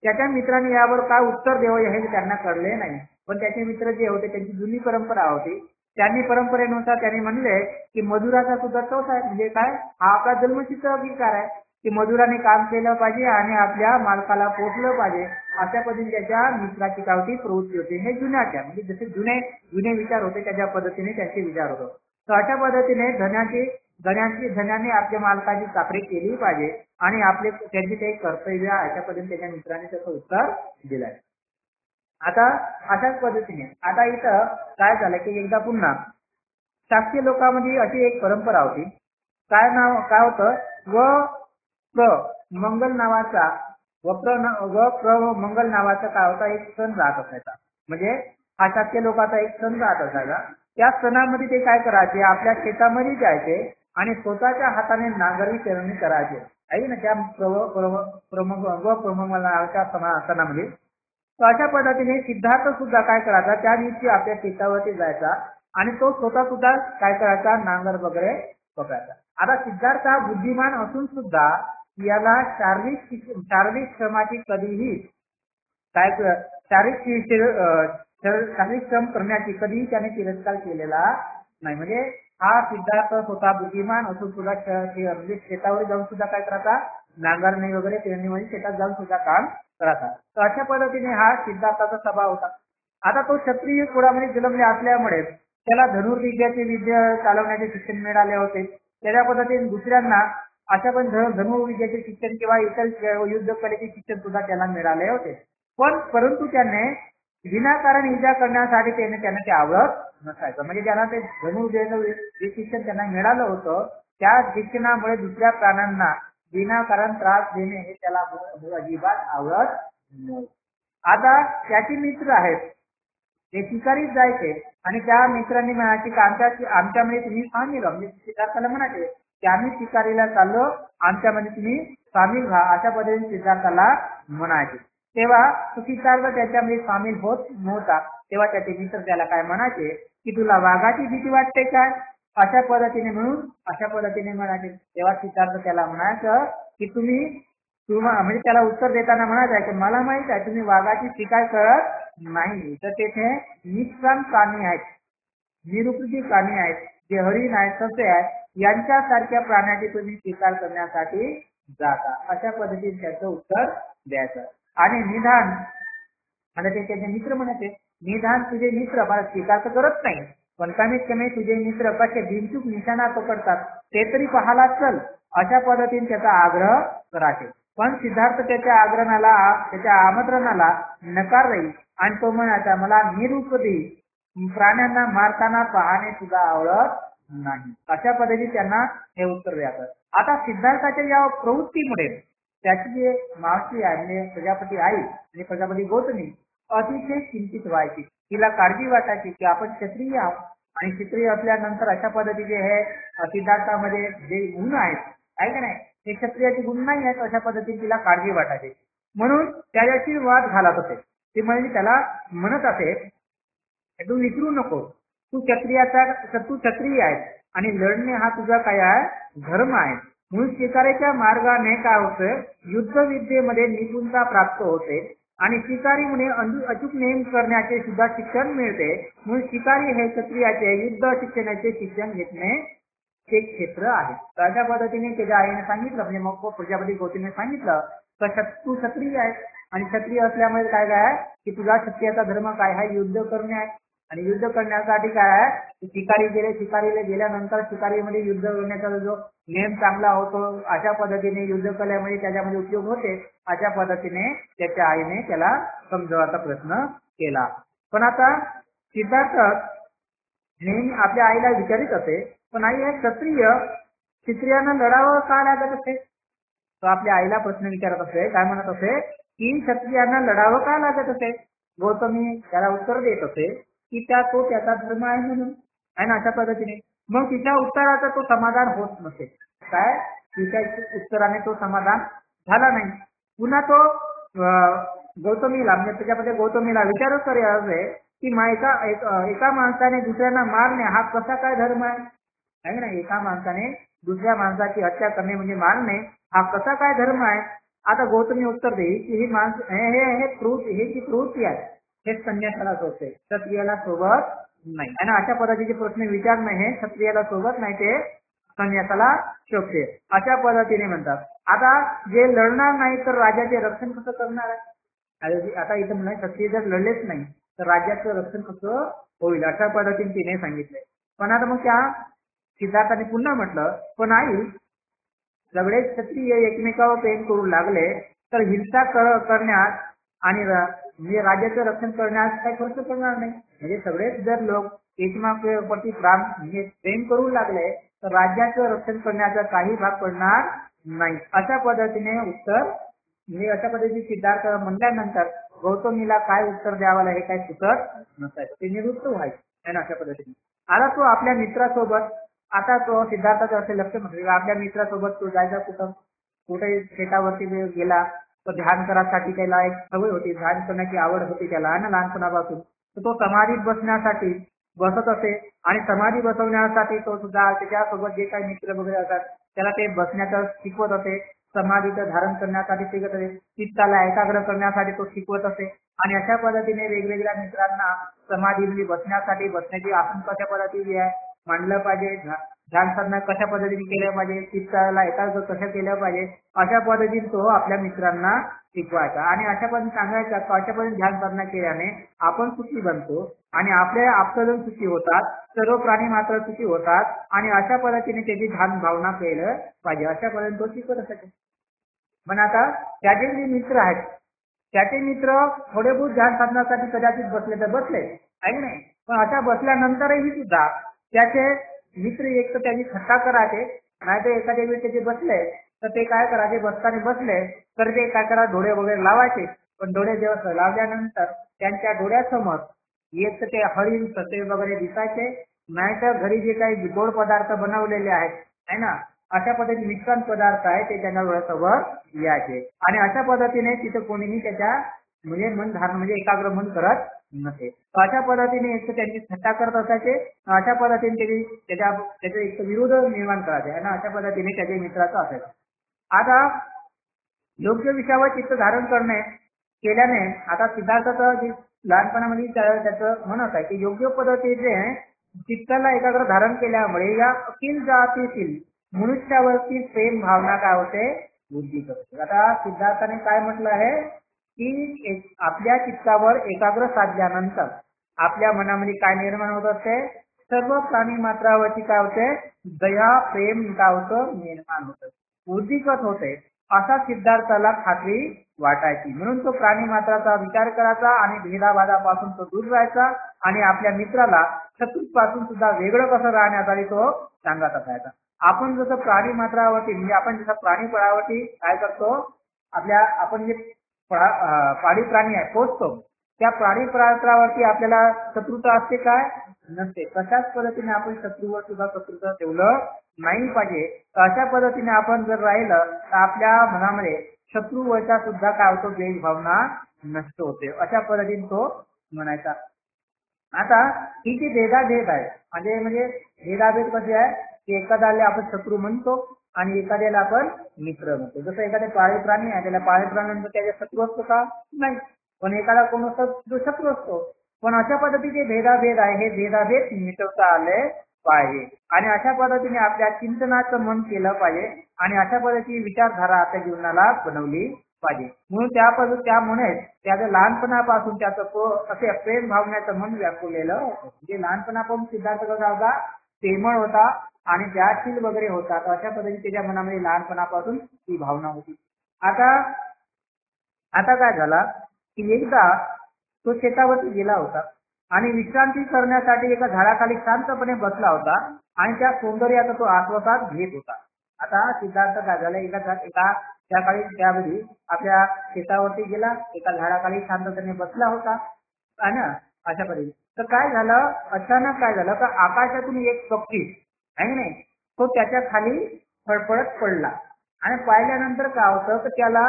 त्याच्या मित्राने यावर काय उत्तर द्यावं हे त्यांना कळले नाही. पण त्याचे मित्र जे होते त्यांची जुनी परंपरा होती, त्यांनी परंपरेनुसार त्यांनी म्हणले की मजुराचा सुद्धा तोच आहे, म्हणजे काय हा आपला जन्मसिद्ध अधिकार आहे की मजुराने काम केलं पाहिजे आणि आपल्या मालकाला पोचलं पाहिजे. अशा पद्धतीने त्याच्या मित्राची कावती प्रवृत्ती होती. हे जुन्याच्या म्हणजे जसे जुने विचार होते त्याच्या पद्धतीने त्यांचे विचार होते. तर अशा पद्धतीने धन्याने आपल्या मालकाची चाकरी केली पाहिजे आणि त्यांचे ते कर्तव्य आहे. अशा पद्धतीने त्याच्या मित्राने त्याचं उत्तर दिलंय. आता अशाच पद्धतीने आता इथं काय झालं की एकदा पुन्हा शास्त्रीय लोकांमध्ये अशी एक परंपरा होती. काय होतं मंगल नावाचा मंगल नावाचा काय होता एक सण राहत असायचा. म्हणजे हा शास्त्रीय लोकांचा एक सण राहत असायचा. त्या सणामध्ये ते काय करायचे, आपल्या शेतामध्ये जायचे आणि स्वतःच्या हाताने नांगरणी पेरणी करायचे आहे ना त्या मंगल नावाच्या सणामध्ये. तर अशा पद्धतीने सिद्धार्थ सुद्धा काय करायचा, त्या दिवशी आपल्या शेतावरती जायचा आणि तो स्वतः सुद्धा काय करायचा, नांगर वगैरे पकडायचा. आता सिद्धार्थ हा बुद्धिमान असून सुद्धा याला शारीरिक श्रमाची कधीही शारीरिक श्रम करण्याची कधीही त्याने तिरस्कार केलेला नाही. म्हणजे हा सिद्धार्थ स्वतः बुद्धिमान असून सुद्धा शेतावर जाऊन सुद्धा काय करायचा, नांगरणी वगैरे पेरणीमध्ये शेतात जाऊन सुद्धा काम करायचा. तर अशा पद्धतीने हा सिद्धार्थाचा स्वभाव होता. आता तो क्षत्रिय कुळामध्ये जन्मले असल्यामुळे त्याला धनुर्विद्याचे विद्या चालवण्याचे शिक्षण मिळाले होते. त्याच्या पद्धतीने दुसऱ्यांना अशा पण धनुर्विद्याचे शिक्षण किंवा इतर युद्ध कलेचे शिक्षण सुद्धा त्याला मिळाले होते. परंतु त्याने विनाकारण इजा करण्यासाठी त्यांना ते आवडत नसायचं. म्हणजे ज्यांना ते धनुर्विद्येचं जे शिक्षण त्यांना मिळालं होतं त्या शिक्षणामुळे दुसऱ्या प्राण्यांना विनाकारण त्रास देणे हे त्याला अजिबात आवडत नव्हतं. आता त्याचे मित्र आहेत ते शिकारीत जायचे आणि त्या मित्रांनी म्हणायचे की आमच्यामध्ये तुम्ही सामील व्हा. म्हणजे सिद्धार्थाला म्हणायचे की आम्ही शिकारीला चाललो, आमच्यामध्ये तुम्ही सामील व्हा, अशा पद्धतीने सिद्धार्थाला म्हणायचे. तेव्हा तो सिद्धार्थ त्याच्यामध्ये सामील होत नव्हता. तेव्हा त्याचे मित्र त्याला काय म्हणायचे की तुला वाघाची भीती वाटते काय, अशा पद्धतीने म्हणायचे. तेव्हा सिद्धार्थ त्याला म्हणायचं की म्हणजे त्याला उत्तर देताना म्हणायचं की मला माहित आहे तुम्ही वाघाची शिकार करत नाही, तर तेथे निष्काम प्राणी आहेत, निरुपयोगी प्राणी आहेत, जे हरिण आहेत, ससे आहेत, यांच्यासारख्या प्राण्याची तुम्ही शिकार करण्यासाठी जाता. अशा पद्धतीने त्याचं उत्तर द्यायचं. आणि निदान आणि ते त्याचे मित्र म्हणायचे निदान तुझे मित्र मला शिकार तर करत नाही पण कमीत कमी तुझे मित्र कसे बिनचूक निशाणा पकडतात ते तरी पाहायला चल, अशा पद्धतीने त्याचा आग्रह करायचे. पण सिद्धार्थ त्याच्या आमंत्रणाला नकार देईल आणि तो म्हणायचा मला निरुपयोगी प्राण्यांना मारताना पाहणे सुद्धा आवडत नाही. अशा पद्धतीने त्यांना हे उत्तर द्यायचं. आता सिद्धार्थाच्या या प्रवृत्तीमुळे त्याची जे मावशी आहे म्हणजे प्रजापती आई आणि प्रजापती गौतमी अतिशय चिंतित व्हायची. तिला काळजी वाटायची की आपण क्षत्रिय आहोत आणि क्षत्रिय असल्यानंतर अशा पद्धतीचे हे सिद्धार्थामध्ये जे गुण आहेत आहे का नाही, हे क्षत्रियाचे गुण नाही आहेत, अशा पद्धतीने तिला काळजी वाटायची. म्हणून त्याच्याशी वाद घालत होते. ती म्हणजे त्याला म्हणत असे तू विसरू नको, तू क्षत्रिय आहेस आणि लढणे हा तुझा काय आहे धर्म आहे. म्हणून शिकारीच्या मार्गाने काय होतं युद्ध विद्येमध्ये निपुणता प्राप्त होते आणि शिकारी म्हणून अचूक नेम करण्याचे सुद्धा शिक्षण मिळते. म्हणून शिकारी हे क्षत्रियाचे युद्ध शिक्षणाचे शिक्षण घेणे हे क्षेत्र आहे. अशा पद्धतीने त्याच्या आईने सांगितलं म्हणजे मग प्रजापती गौतमीने सांगितलं तर तू क्षत्रिय आहे आणि क्षत्रिय असल्यामुळे काय आहे की तुझा क्षत्रियाचा धर्म काय आहे युद्ध करणे आहे आणि युद्ध करण्यासाठी काय आहे शिकारीला गेल्यानंतर शिकारीमध्ये युद्ध करण्याचा जो नेम चांगला होतो अशा पद्धतीने युद्ध कल्यामध्ये त्याच्यामध्ये उपयोग होते. अशा पद्धतीने त्याच्या आईने त्याला समजवायचा प्रयत्न केला. पण आता सिद्धार्थ नेहमी आपल्या आईला विचारित असे पण आई हे क्षत्रियांना लढावं का लागत असे. तो आपल्या आईला प्रश्न विचारत असे, काय म्हणत असे की क्षत्रियांना लढावं का लागत असे. गौतमी त्याला उत्तर देत असे की त्याचा धर्म आहे म्हणून आहे ना. अशा पद्धतीने मग तिच्या उत्तराचा तो समाधान होत नसे. काय तिच्या उत्तराने तो समाधान झाला नाही. पुन्हा तो गौतमीला म्हणजे त्याच्यामध्ये गौतमीला विचारच करे असे की एका माणसाने दुसऱ्यांना मारणे हा कसा काय धर्म आहे ना. एका माणसाने दुसऱ्या माणसाची हत्या करणे म्हणजे मारणे हा कसा काय धर्म आहे. आता गौतमी उत्तर देईल की ही माणसं हे जी प्रवृत्ती आहे हे संन्यासाला सोबत क्षत्रियाला सोबत नाही. आणि अशा पद्धतीचे प्रश्न विचारणं हे क्षत्रियाला सोबत नाही ते संन्यासाला शोभते. अशा पद्धतीने म्हणतात. आता जे लढणार नाही तर राज्याचे रक्षण कसं करणार आहे. आता इथं म्हणा क्षत्रिय जर लढलेच नाही तर राज्याचं रक्षण कसं होईल अशा पद्धतीने तिने सांगितले. पण आता मग त्या सिद्धार्थाने पुन्हा म्हटलं पण आई सगळे क्षत्रिय एकमेकावर प्रेम करू लागले तर हिंसा करण्यात आणि म्हणजे राज्याचं रक्षण करण्यास काही खर्च करणार नाही. म्हणजे सगळेच जर लोक एकमेकांवरती म्हणजे प्रेम करू लागले तर राज्याचं रक्षण करण्याचा काही भाग पडणार नाही. अशा पद्धतीने उत्तर म्हणजे अशा पद्धतीने सिद्धार्थ म्हणल्यानंतर गौतमीला काय उत्तर द्यावं हे काही सुचत नसायचं. ते निवृत्त व्हायचे अशा पद्धतीने. आता तो आपल्या मित्रासोबत आता तो सिद्धार्थाचं असे लक्ष म्हटलं आपल्या मित्रासोबत तो जायचा कुठे शेतावरती गेला तर ध्यान करासाठी त्याला एक सवय होती, ध्यान करण्याची आवड होती त्याला ना लहानपणापासून. तर तो समाधीत बसण्यासाठी बसत असे आणि समाधी बसवण्यासाठी तो सुद्धा त्याच्यासोबत जे काही मित्र वगैरे असतात त्याला ते बसण्याचं शिकवत असे. समाधीचं धारण करण्यासाठी शिकत असे, चित्ताला एकाग्र करण्यासाठी तो शिकवत असे. आणि अशा पद्धतीने वेगवेगळ्या मित्रांना समाधीमध्ये बसण्याची आसन कशा पद्धतीने मांडलं पाहिजे, ध्यान साधना कशा पद्धतीने केल्या पाहिजे, चित्ताला एकाग्र कसं केलं पाहिजे अशा पद्धतीने तो आपल्या मित्रांना शिकवायचा. आणि अशा पद्धतीने सांगायचा अशा पद्धतीने ध्यान साधना केल्याने आपण सुखी बनतो आणि आपले आप्तजन सुखी होतात, सर्व प्राणी मात्र सुखी होतात आणि अशा पद्धतीने त्याची ध्यान भावना केलं पाहिजे. अशा पद्धतीने तो शिकवत असायचे. पण आता त्याचे जे मित्र आहेत त्याचे मित्र थोडे बहुत ध्यान साधण्यासाठी कदाचित बसले तर बसले आहे की नाही, पण अशा बसल्यानंतरही सुद्धा त्याचे मित्र एक तर त्यांनी थट्टा करायचे, नाही तर एखाद्या वेळी त्याचे बसले तर ते काय करायचे, बसताना बसले तर ते काय करा डोळे वगैरे लावायचे, पण डोळे जेव्हा लावल्यानंतर त्यांच्या डोळ्यासमोर एक तर ते हळी ससे वगैरे दिसायचे, नाहीतर घरी जे काही गोड पदार्थ बनवलेले आहेत है ना, अशा पद्धतीने मिश्रण पदार्थ आहे ते त्यांच्या डोळ्यासमोर यायचे आणि अशा पद्धतीने तिथे कोणीही त्याच्या म्हणजे मन धारण म्हणजे एकाग्र मन करत नसे. अशा पद्धतीने एक तर त्यांची थट्टा करत असायचे, अशा पद्धतीने ते त्याच्या एक विरोध निर्माण करायचे आणि अशा पद्धतीने त्याच्या मित्राचं असायचं. आता योग्य विषयावर चित्त धारण करणे केल्याने आता सिद्धार्थाचं जे लहानपणामध्ये त्याचं म्हणत आहे की योग्य पद्धतीने चित्ताला एकाग्र धारण केल्यामुळे या अखिल जातीतील मनुष्यावरती प्रेम भावना काय होते, वृद्धी करते. आता सिद्धार्थाने काय म्हटलं आहे की आपल्या चित्तावर एकाग्र साधल्यानंतर आपल्या मनामध्ये काय निर्माण होत असते, सर्व प्राणी मात्रावरती काय होते, दया प्रेम काय होतं निर्माण होतं, वृद्धिगत होते. असा सिद्धार्थाला खात्री वाटायची, म्हणून तो प्राणी मात्राचा विचार करायचा आणि भेदाभादापासून तो दूर राहायचा आणि आपल्या मित्राला शत्रूपासून सुद्धा वेगळं कसं राहण्यासाठी तो सांगत असायचा. आपण जसं प्राणी मात्रावरती म्हणजे आपण जसं प्राणी पळावरती काय करतो, आपण जे पाळीव प्राणी आहे पोचतो, त्या प्राणी पात्रावरती आपल्याला शत्रुता असते काय नसते. तशाच पद्धतीने आपण शत्रूवर सुद्धा शत्रुता ठेवलं नाही पाहिजे. अशा पद्धतीने आपण जर राहिलं तर आपल्या मनामध्ये शत्रूवरचा सुद्धा काय होतो, द्वेष भावना नष्ट होते. अशा पद्धतीने तो म्हणायचा. आता ही जी भेदाभेद आहे म्हणजे भेदाभेद कसे आहे की एखाद्याला आपण शत्रू म्हणतो आणि एखाद्याला आपण मित्र म्हणतो. जसं एखाद्या पाळीव प्राणी आहे, त्याला पाळीव प्राण्यांचा त्याच्या शत्रू असतो का नाही, पण एखादा कोण असतो जो शत्रू असतो. पण अशा पद्धतीचे भेदाभेद आहे, हे भेदाभेद मिटवता आले पाहिजे आणि अशा पद्धतीने आपल्या चिंतनाचं मन केलं पाहिजे आणि अशा पद्धतीची विचारधारा आपल्या जीवनाला बनवली पाहिजे. म्हणून त्यामुळे त्याचं लहानपणापासून त्याचं तो असे प्रेम भावनेचं मन व्यापलेलं होतं. म्हणजे लहानपणापासून सिद्धार्थ कसा होता, प्रेमळ होता आणि त्याशील वगैरे होता. तर अशा पद्धतीने त्याच्या मनामध्ये लहानपणापासून ही भावना होती. आता काय झाला की एकदा तो शेतावरती गेला होता आणि विश्रांती करण्यासाठी एका झाडाखाली शांतपणे बसला होता आणि त्या सौंदर्याचा तो आस्वाद घेत होता. आता सिद्धार्थ काय झाला, एका त्याकाळी त्यावेळी आपल्या शेतावरती गेला, एका झाडाखाली शांतपणे बसला होता आणि अशा पद्धतीने तर काय झालं, अचानक काय झालं तर आकाशातून एक पक्षी आहे नाही तो त्याच्या खाली फडफडत पडला आणि पाहिल्यानंतर काय होतं तर त्याला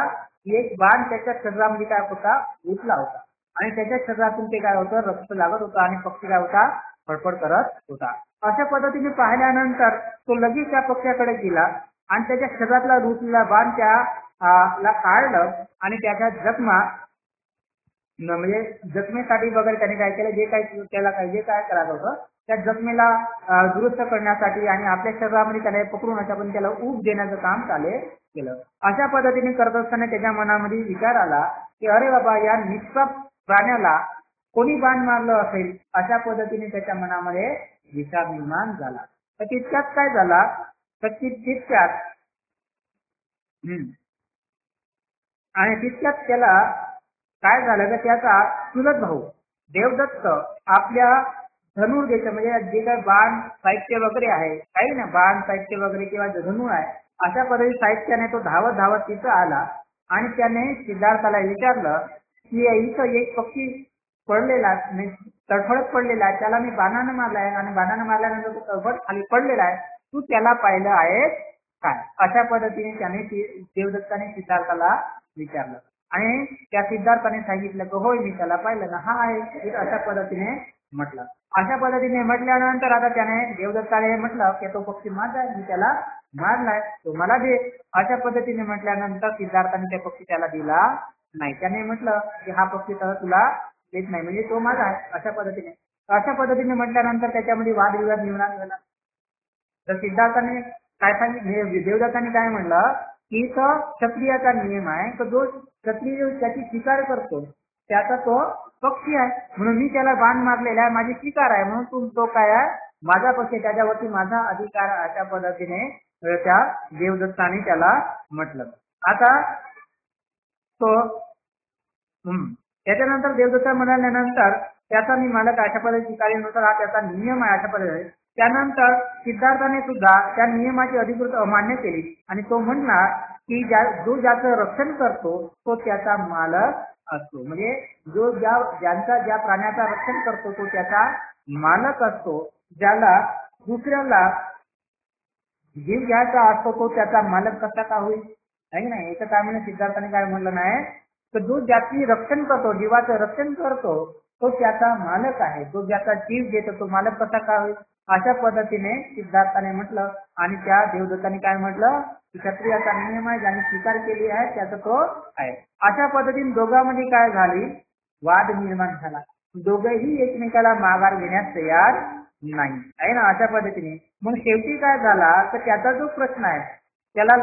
एक बाण त्याच्या शरीरामध्ये काय होता घुसला होता आणि त्याच्या शरीरातून ते काय होतं रक्त लागत होतं आणि पक्षी काय होता फडफड करत होता. अशा पद्धतीने पाहिल्यानंतर तो लगेच त्या पक्षाकडे गेला आणि त्याच्या शरीरातला घुसलेला बाण ला काढलं आणि त्याच्या जखमा म्हणजे जखमेसाठी वगैरे त्याने काय केलं, जे काय करायचं होतं त्या जखमेला दुरुस्त करण्यासाठी आणि आपल्या शरीरामध्ये त्याला पकडून अशा पण त्याला ऊब देण्याचं काम केलं. अशा पद्धतीने करत असताना त्याच्या मनामध्ये विचार आला की अरे बाबा, या निष्पाप प्राण्याला कोणी बाण मारलं असेल, अशा पद्धतीने त्याच्या मनामध्ये विचार निर्माण झाला. तर तितक्यात काय झाला तर तितक्यात त्याला काय झालं तर त्याचा चुलत भाऊ देवदत्त आपल्या धनुर्देश म्हणजे जे काही बाण साहित्य वगैरे आहे, काही ना बाण साहित्य वगैरे किंवा धनु आहे, अशा पद्धती साहित्याने तो धावत तिथं आला आणि त्याने सिद्धार्थाला विचारलं की इथं एक पक्षी पडलेला तडफडत पडलेला आहे, त्याला मी बाणानं मारलाय आणि बाणानं मारल्यानंतर तो तडफड खाली पडलेला आहे, तू त्याला पाहिलं आहे काय? अशा पद्धतीने त्याने देवदत्ताने सिद्धार्थाला विचारलं आणि त्या सिद्धार्थाने सांगितलं की होय मी त्याला पाहिलं ना, हा आहे, अशा पद्धतीने म्हटलं. अशा पद्धतीने म्हटल्यानंतर आता त्याने देवदत्ताने म्हटलं की तो पक्षी माझा आहे, मी त्याला मारलाय, तो मला दे. अशा पद्धतीने म्हटल्यानंतर सिद्धार्थाने त्या पक्षी त्याला दिला नाही. त्याने म्हटलं की हा पक्षी तर तुला देत नाही, म्हणजे तो माझा आहे. अशा पद्धतीने म्हटल्यानंतर त्याच्यामध्ये वादविवाद निर्माण झाला. तर सिद्धार्थाने काय सांगितलं, देवदत्ताने काय म्हणलं की तो क्षत्रियाचा नियम आहे, तर जो क्षत्रिय त्याची शिकार करतो त्याचा तो पक्षी आहे, म्हणून मी त्याला बाण मारलेला आहे, माझी शिकार आहे, म्हणून तो काय आहे माझा पक्षी, त्याच्यावरती माझा अधिकार. अशा पद्धतीने त्या देवदत्ताने त्याला म्हटलं. आता तो त्याच्यानंतर देवदत्ता म्हणाल्यानंतर त्याचा मी मालक अशा पद्धतीने कार्यानुसार हा त्याचा नियम आहे अशा पद्धतीने. त्यानंतर सिद्धार्थाने सुद्धा त्या नियमाची अधिकृत अमान्य केली आणि तो म्हणला की जो ज्याचं रक्षण करतो तो त्याचा मालक असतो. म्हणजे जो ज्या प्राण्याचा रक्षण करतो तो त्याचा मालक असतो. ज्याला दुसऱ्याला जीव घ्यायचा असतो तो त्याचा मालक कसा का होईल, आहे नाही. याचं काय म्हणणं सिद्धार्थाने काय म्हणलं नाही तर जो ज्याची रक्षण करतो, जीवाचं रक्षण करतो तो त्याचा मालक आहे. जो ज्याचा जीव घेतो तो मालक कसा का होईल, अशा पद्धतीने सिद्धार्थाने म्हटलं. आणि त्या देवदत्ताने काय म्हटलं की क्षत्रियाचा नियम आहे, ज्याने स्वीकार केली आहे त्याचा तो आहे. अशा पद्धतीने दोघांमध्ये काय झाली, वाद निर्माण झाला. दोघेही एकमेकाला माघार घेण्यास तयार नाही, आहे ना. अशा पद्धतीने मग शेवटी काय झाला तर त्याचा जो प्रश्न आहे त्याला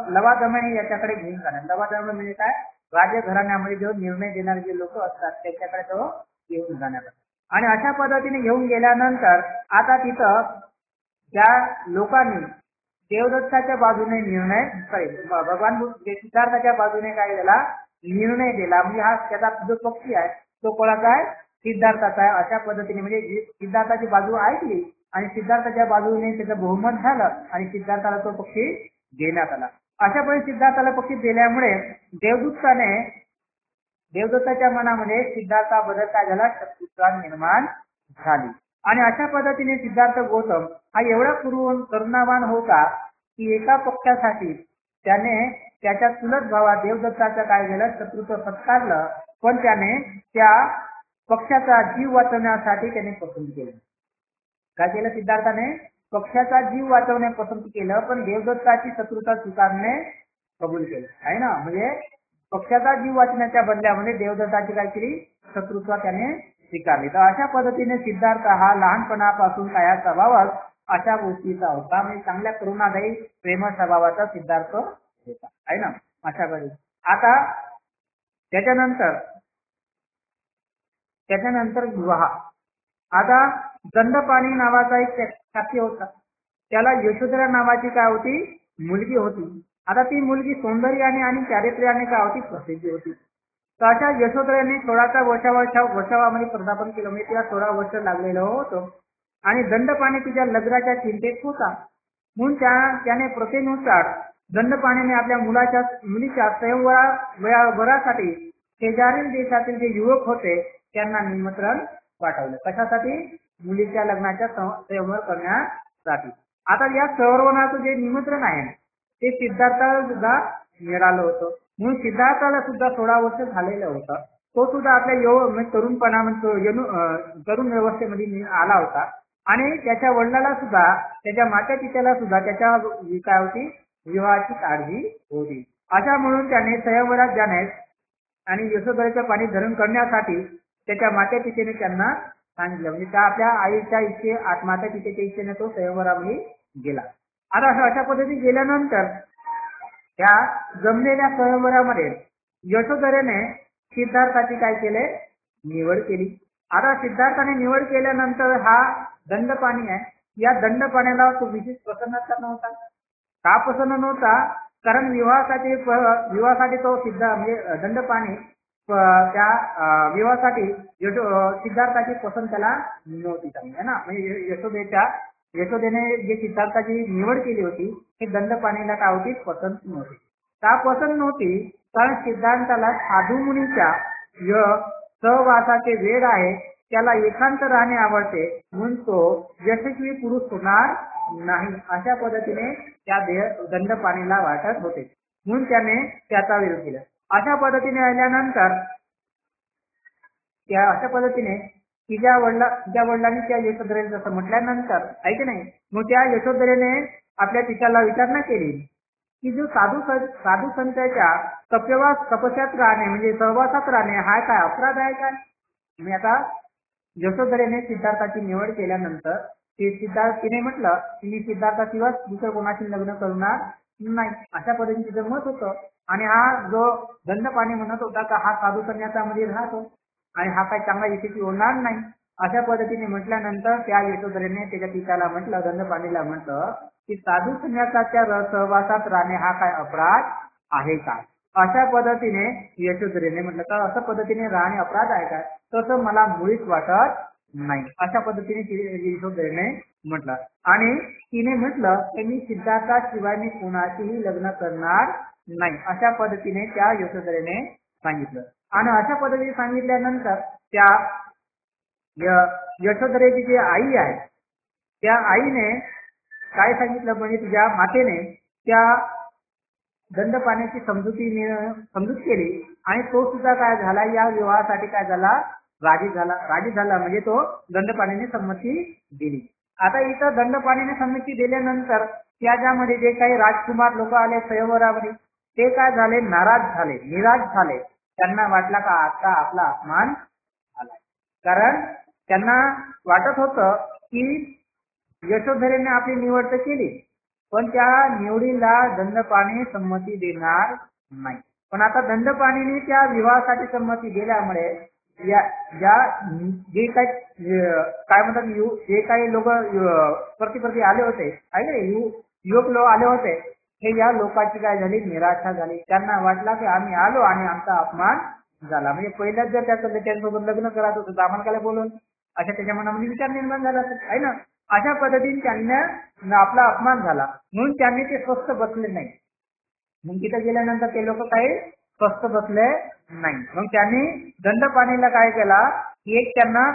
लवादमाने याच्याकडे घेऊन जाणार. लवादमा म्हणजे काय, राजघराण्यामध्ये जो निर्णय देणारे जे लोक असतात त्याच्याकडे तो घेऊन जाणार. आणि अशा पद्धतीने घेऊन गेल्यानंतर आता तिथं त्या लोकांनी देवदत्ताच्या बाजूने भगवान सिद्धार्थाच्या बाजूने काय झाला निर्णय दिला. म्हणजे हा त्याचा जो पक्षी आहे तो कोणाचा आहे, सिद्धार्थाचा आहे. अशा पद्धतीने म्हणजे सिद्धार्थाची बाजू ऐकली आणि सिद्धार्थाच्या बाजूने त्याचं बहुमत झालं आणि सिद्धार्थाला तो पक्षी देण्यात आला. अशा पद्धतीने सिद्धार्थाला पक्षी दिल्यामुळे देवदत्ताच्या मनामध्ये सिद्धार्थाबद्दल काय झाला, शत्रुता निर्माण झाली. आणि अशा पद्धतीने सिद्धार्थ गौतम हा एवढा करुणावान होता की एका पक्षासाठी त्याने त्याच्या चुलत भावा देवदत्ताचं काय झालं, शत्रुत्व सत्कारलं. पण त्याने त्या पक्षाचा जीव वाचवण्यासाठी त्याने पसंत केलं. काय केलं सिद्धार्थाने, पक्षाचा जीव वाचवण्यास पसंत केलं, पण देवदत्ताची शत्रुता स्वीकारणे कबूल केलं, आहे ना. म्हणजे पक्षाचा जीव वाचण्याच्या बदल्यामध्ये देवदत्ताची काय केली, शत्रुत्व त्याने स्वीकारली. तर अशा पद्धतीने सिद्धार्थ हा लहानपणापासून काय स्वभावच अशा गोष्टीचा होता. म्हणजे चांगल्या करुणादायी प्रेम स्वभावाचा सिद्धार्थ होता, आहे ना. अशा पद्धती आता त्याच्यानंतर विवाह. आता दंडपाणी नावाचा एक शाक्य होता. त्याला यशोधरा नावाची काय होती, मुलगी होती. आता ती मुलगी सौंदर्याने आणि चारित्र्याने काय होती, प्रसिद्ध होती. तर अशा यशोधराने 16 वर्षामध्ये पदार्पण केलं. म्हणजे तिला 16 वर्ष लागलेलं होतं. आणि दंडपाणी तिच्या लग्नाच्या चिंतेत होता. म्हणून त्याने प्रथेनुसार दंडपाणीने आपल्या मुलीच्या स्वयंवरासाठी शेजारील देशातील जे युवक होते त्यांना निमंत्रण पाठवलं. कशासाठी, मुलीच्या लग्नाच्या स्वयंवर करण्यासाठी. आता या स्वयंवराचं जे निमंत्रण आहे ते सिद्धार्थाला सुद्धा मिळालं होतं. म्हणून सिद्धार्थाला सुद्धा 16 वर्ष झालेलं होतं. तो सुद्धा आपल्या तरुण व्यवस्थेमध्ये आला होता. आणि त्याच्या वडिलाला सुद्धा, त्याच्या माता पित्याला सुद्धा त्याच्या काय होती, विवाहाची काळजी होती. अशा म्हणून त्याने स्वयंवरात जाण्यास आणि यशोधरेचं पाणी धरण करण्यासाठी त्याच्या माता पितेने त्यांना सांगितलं. म्हणजे त्या आपल्या आईच्या माता पितेच्या इच्छेने तो स्वयंवरामध्ये गेला. आता अशा पद्धतीने गेल्यानंतर त्या जमलेल्या स्वयंवरामध्ये यशोधरेने सिद्धार्थाची काय केले, निवड केली. आता सिद्धार्थाने निवड केल्यानंतर हा दंडपाणी आहे, या दंडपाण्याला तो विशेष प्रसन्नता नव्हता. का प्रसन्न नव्हता, कारण विवाहासाठी तो म्हणजे दंडपाणी त्या विवाहासाठी सिद्धार्थाची पसंत त्याला नव्हती चांगली, आहे ना. म्हणजे यशोदेने जे सिद्धार्थाची निवड केली होती हे दंडपाणीला काय होती, पसंत नव्हती. का पसंत नव्हती, कारण सिद्धार्थाला साधू मुनीच्या सहवासाचे वेळ आहे, त्याला एकांत राहणे आवडते, म्हणून तो यशस्वी पुरुष होणार नाही अशा पद्धतीने त्या दंडपाणीला वाटत होते. म्हणून त्याने त्याचा विरोध केला. अशा पद्धतीने आल्यानंतर अशा पद्धतीने तिच्या वडिलांनी त्या यशोधरेने जसं म्हटल्यानंतर ऐक नाही, मग त्या यशोधरेने आपल्या पित्याला विचारणा केली की जो साधू संतांच्या तपस्यात राहणे म्हणजे सहवासात राहणे हा काय अपराध आहे काय. मी आता यशोधरेने सिद्धार्थाची निवड केल्यानंतर तिने म्हटलं की मी सिद्धार्थाशिवाय दुसरं कोणाशी लग्न करणार नाही अशा पद्धतीने तिचं मत होतं. आणि हा जो दंडपाणी म्हणत होता का हा साधू संन्यासामध्ये राहतो आणि हा काही चांगला यशस्वी होणार नाही अशा पद्धतीने म्हटल्यानंतर त्या यशोधरेने त्याच्या पित्याला म्हटलं, दंडपाणीला म्हटलं की साधू संन्यासाच्या सहवासात राहणे हा काय अपराध आहे का. अशा पद्धतीने यशोधरेने म्हटलं तर असं पद्धतीने राहणे अपराध आहे का, तसं मला मुळीच वाटत नाही, अशा पद्धतीने यशोधरेने म्हटलं. आणि तिने म्हटलं की मी सिद्धार्थाशिवाय मी कोणाशीही लग्न करणार नाही, अशा पद्धतीने त्या यशोधरेने सांगितलं. आणि अशा पद्धतीने सांगितल्यानंतर त्या यशोधरेची जी आई आहे त्या आईने काय सांगितलं म्हणजे तुझ्या मातेने त्या दंडपाण्याची समजूत केली आणि तो सुद्धा काय झाला या विवाहासाठी काय झाला राजी झाला म्हणजे तो दंडपाणीने संमती दिली. आता इथं दंडपाणीने संमती दिल्यानंतर त्याच्यामध्ये जे काही राजकुमार लोक आले स्वयंवरामध्ये ते काय झाले निराश झाले. त्यांना वाटला का आता आपला अपमान झाला, कारण त्यांना वाटत होतं की यशोधरेने आपली निवड तर केली पण त्या निवडीला दंडपाणी संमती देणार नाही. पण आता दंडपाणीने त्या विवाहासाठी संमती दिल्यामुळे जे काय म्हणतात जे काही लोक प्रतिस्पर्धी आले होते युवक लोक आले होते हे या लोकांची काय झाली निराशा झाली. त्यांना वाटला की आम्ही आलो आणि आमचा अपमान झाला. म्हणजे पहिल्याच जर त्याच्यासोबत लग्न करत होतं तर आम्हाला काय बोलून अशा त्याच्या मनामध्ये विचार निर्माण झाला आहे ना. अशा पद्धतीने त्यांना आपला अपमान झाला म्हणून त्यांनी ते स्वस्थ बसले नाही. मग तिथे गेल्यानंतर ते लोक काही स्वस्थ बसले नाही. मग त्यांनी दंडपाणीला काय केला की त्यांना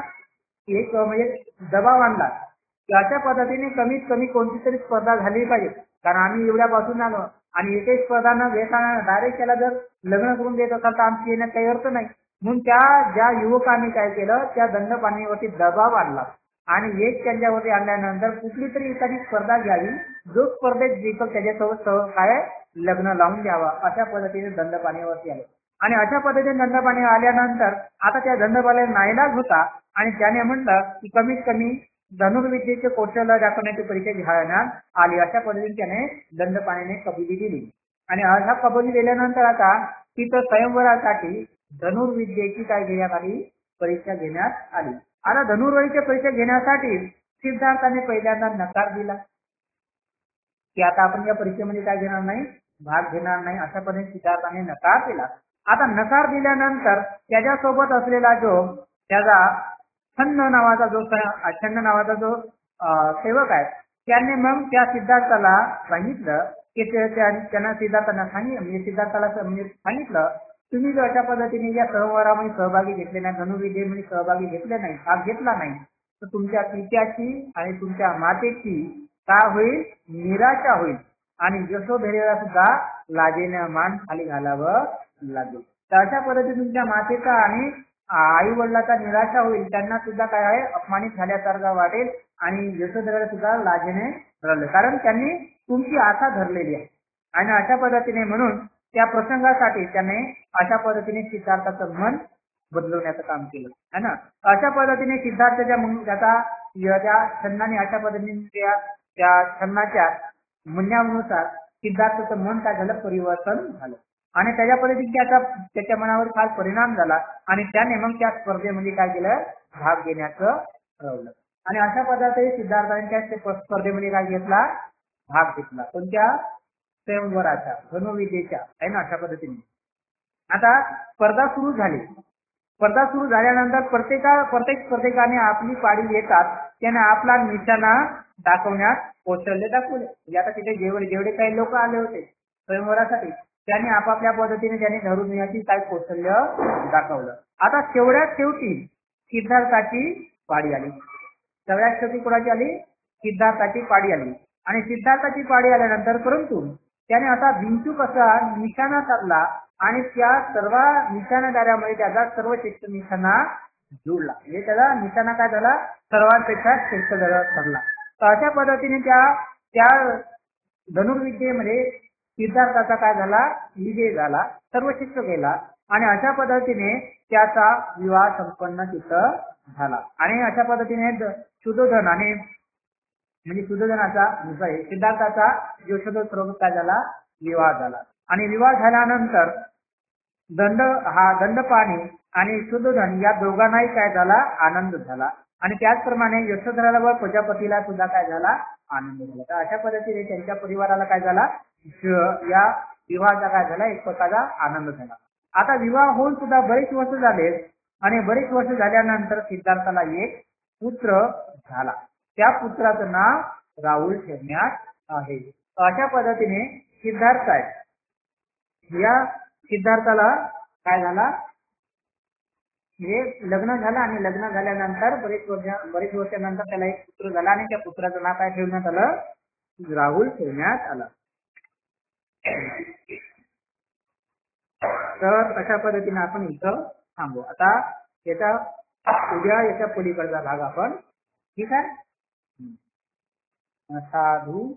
म्हणजे दबाव आणला की अशा पद्धतीने कमीत कमी कोणती तरी स्पर्धा झाली पाहिजे, कारण आम्ही एवढ्यापासून आलो आणि एकही स्पर्धा न घेता डायरेक्ट त्याला जर लग्न करून देत असाल तर आमची येण्यात काही अर्थ नाही. म्हणून ज्या युवकांनी काय केलं त्या दंडपाणीवरती दबाव आणला आणि एक त्यांच्यावरती आणल्यानंतर कुठली तरी एखादी स्पर्धा घ्यावी, जो स्पर्धेत जिंकल त्याच्यासोबत काय लग्न लावून द्यावा, अशा पद्धतीने दंडपाणीवरती आले. आणि अशा पद्धतीने दंडपाणी आल्यानंतर आता त्या दंडपाण्याला नाईलाज होता आणि त्याने म्हटलं की कमीत कमी धनुर्विद्येचे कौशल्य दाखवण्याची परीक्षा घेण्यात आली. अशा पद्धतीने त्याने दंडपाणीने कबुली दिली. आणि अशा कबुली दिल्यानंतर आता तिथं स्वयंवरासाठी धनुर्विद्येची काय घेण्यात आली परीक्षा घेण्यात आली. आता धनुर्विद्येची परीक्षा घेण्यासाठी सिद्धार्थाने पहिल्यांदा नकार दिला की आता आपण या परीक्षेमध्ये काय घेणार नाही, भाग घेणार नाही, अशा पद्धतीने सिद्धार्थाने नकार दिला. आता नकार दिल्यानंतर त्याच्यासोबत असलेला त्याचा छन्न नावाचा जो सेवक आहे त्याने मग त्या सिद्धार्थाला सांगितलं की त्यांना सिद्धार्थाला सांगितलं तुम्ही जर अशा पद्धतीने या संवारामध्ये सहभागी घेतले नाही, धनुर्विद्येमध्ये सहभागी घेतले नाही, भाग घेतला नाही तर तुमच्या पित्याची आणि तुमच्या मातेची काय होईल निराशा होईल आणि यशोधरेला सुद्धा लाजेने मान खाली घालावं लागेल. तर अशा पद्धतीने तुमच्या मातेचा आणि आई वडिलांचा निराशा होईल, त्यांना सुद्धा काय आहे अपमानित झाल्यासारखं वाटेल आणि यशोधरेला सुद्धा लाजेने रडले, कारण त्यांनी तुमची आशा धरलेली आहे. आणि अशा पद्धतीने म्हणून त्या प्रसंगासाठी त्याने अशा पद्धतीने सिद्धार्थाचं मन बदलवण्याचं काम केलं है ना. अशा पद्धतीने सिद्धार्थाच्या त्या छंदाने अशा पद्धतीने त्या छंदाच्या म्हणण्यानुसार सिद्धार्थाचं मन काय झालं परिवर्तन झालं आणि त्याच्या पद्धतीने त्याच्या मनावर फार परिणाम झाला आणि त्याने मग त्या स्पर्धेमध्ये काय केलं भाग घेण्याचं ठरवलं. आणि अशा पद्धतीने सिद्धार्थाने त्या स्पर्धेमध्ये काय घेतला भाग घेतला, कोणत्या स्वयंवराच्या धनुर्विद्येच्या आहे ना. अशा पद्धतीने आता स्पर्धा सुरू झाली. स्पर्धा सुरू झाल्यानंतर प्रत्येक स्पर्धकाने आपली पाळी येतात त्याने आपला निशाणा दाखवण्यात कौशल्य दाखवले. म्हणजे आता तिथे जेवढे काही लोक आले होते स्वयंवरासाठी त्यांनी आपापल्या पद्धतीने त्यांनी धरून येण्याची काय कौशल्य दाखवलं. आता शेवटी सिद्धार्थाची पाळी आली. सगळ्यात शेवटी कोणाची आली सिद्धार्थाची पाळी आली. आणि सिद्धार्थाची पाळी आल्यानंतर परंतु त्याने असा बिनचूक असा निशाणा साधला आणि त्या सर्व निशाणादारामध्ये त्याचा सर्वश्रेष्ठ निशाणा जुळला. म्हणजे त्याचा निशाणा काय झाला सर्वांपेक्षा श्रेष्ठ ठरला. तर अशा पद्धतीने त्या धनुर्विद्येमध्ये सिद्धार्थाचा काय झाला विजय झाला, सर्वश्रेष्ठ गेला आणि अशा पद्धतीने त्याचा विवाह संपन्न तिथं झाला. आणि अशा पद्धतीने सुधोधन आणि म्हणजे सुधोधनाचा सिद्धार्थाचा यशोधर काय झाला विवाह झाला. आणि विवाह झाल्यानंतर दंडपाणी आणि सुधोधन या दोघांनाही काय झाला आनंद झाला आणि त्याचप्रमाणे यशोधराला व प्रजापतीला सुद्धा काय झाला आनंद झाला. तर अशा पद्धतीने त्यांच्या परिवाराला काय झाला या विवाहाचा काय झाला, एक प्रकारचा आनंद झाला. आता विवाह होऊन सुद्धा बरेच वर्ष झाले आणि बरेच वर्ष झाल्यानंतर सिद्धार्थाला एक पुत्र झाला. त्या पुत्राचं नाव राहुल ठेवण्यात आहे. अशा पद्धतीने सिद्धार्थ आहे. या सिद्धार्थाला काय झाला, हे लग्न झालं आणि लग्न झाल्यानंतर बरेच वर्षानंतर त्याला एक पुत्र झाला आणि त्या पुत्राचं नाव काय ठेवण्यात आलं, राहुल ठेवण्यात आलं. तर अशा पद्धतीने आपण इथं थांबू. आता याचा उद्या याच्या पलीकडचा भाग आपण, ठीक आहे. साधू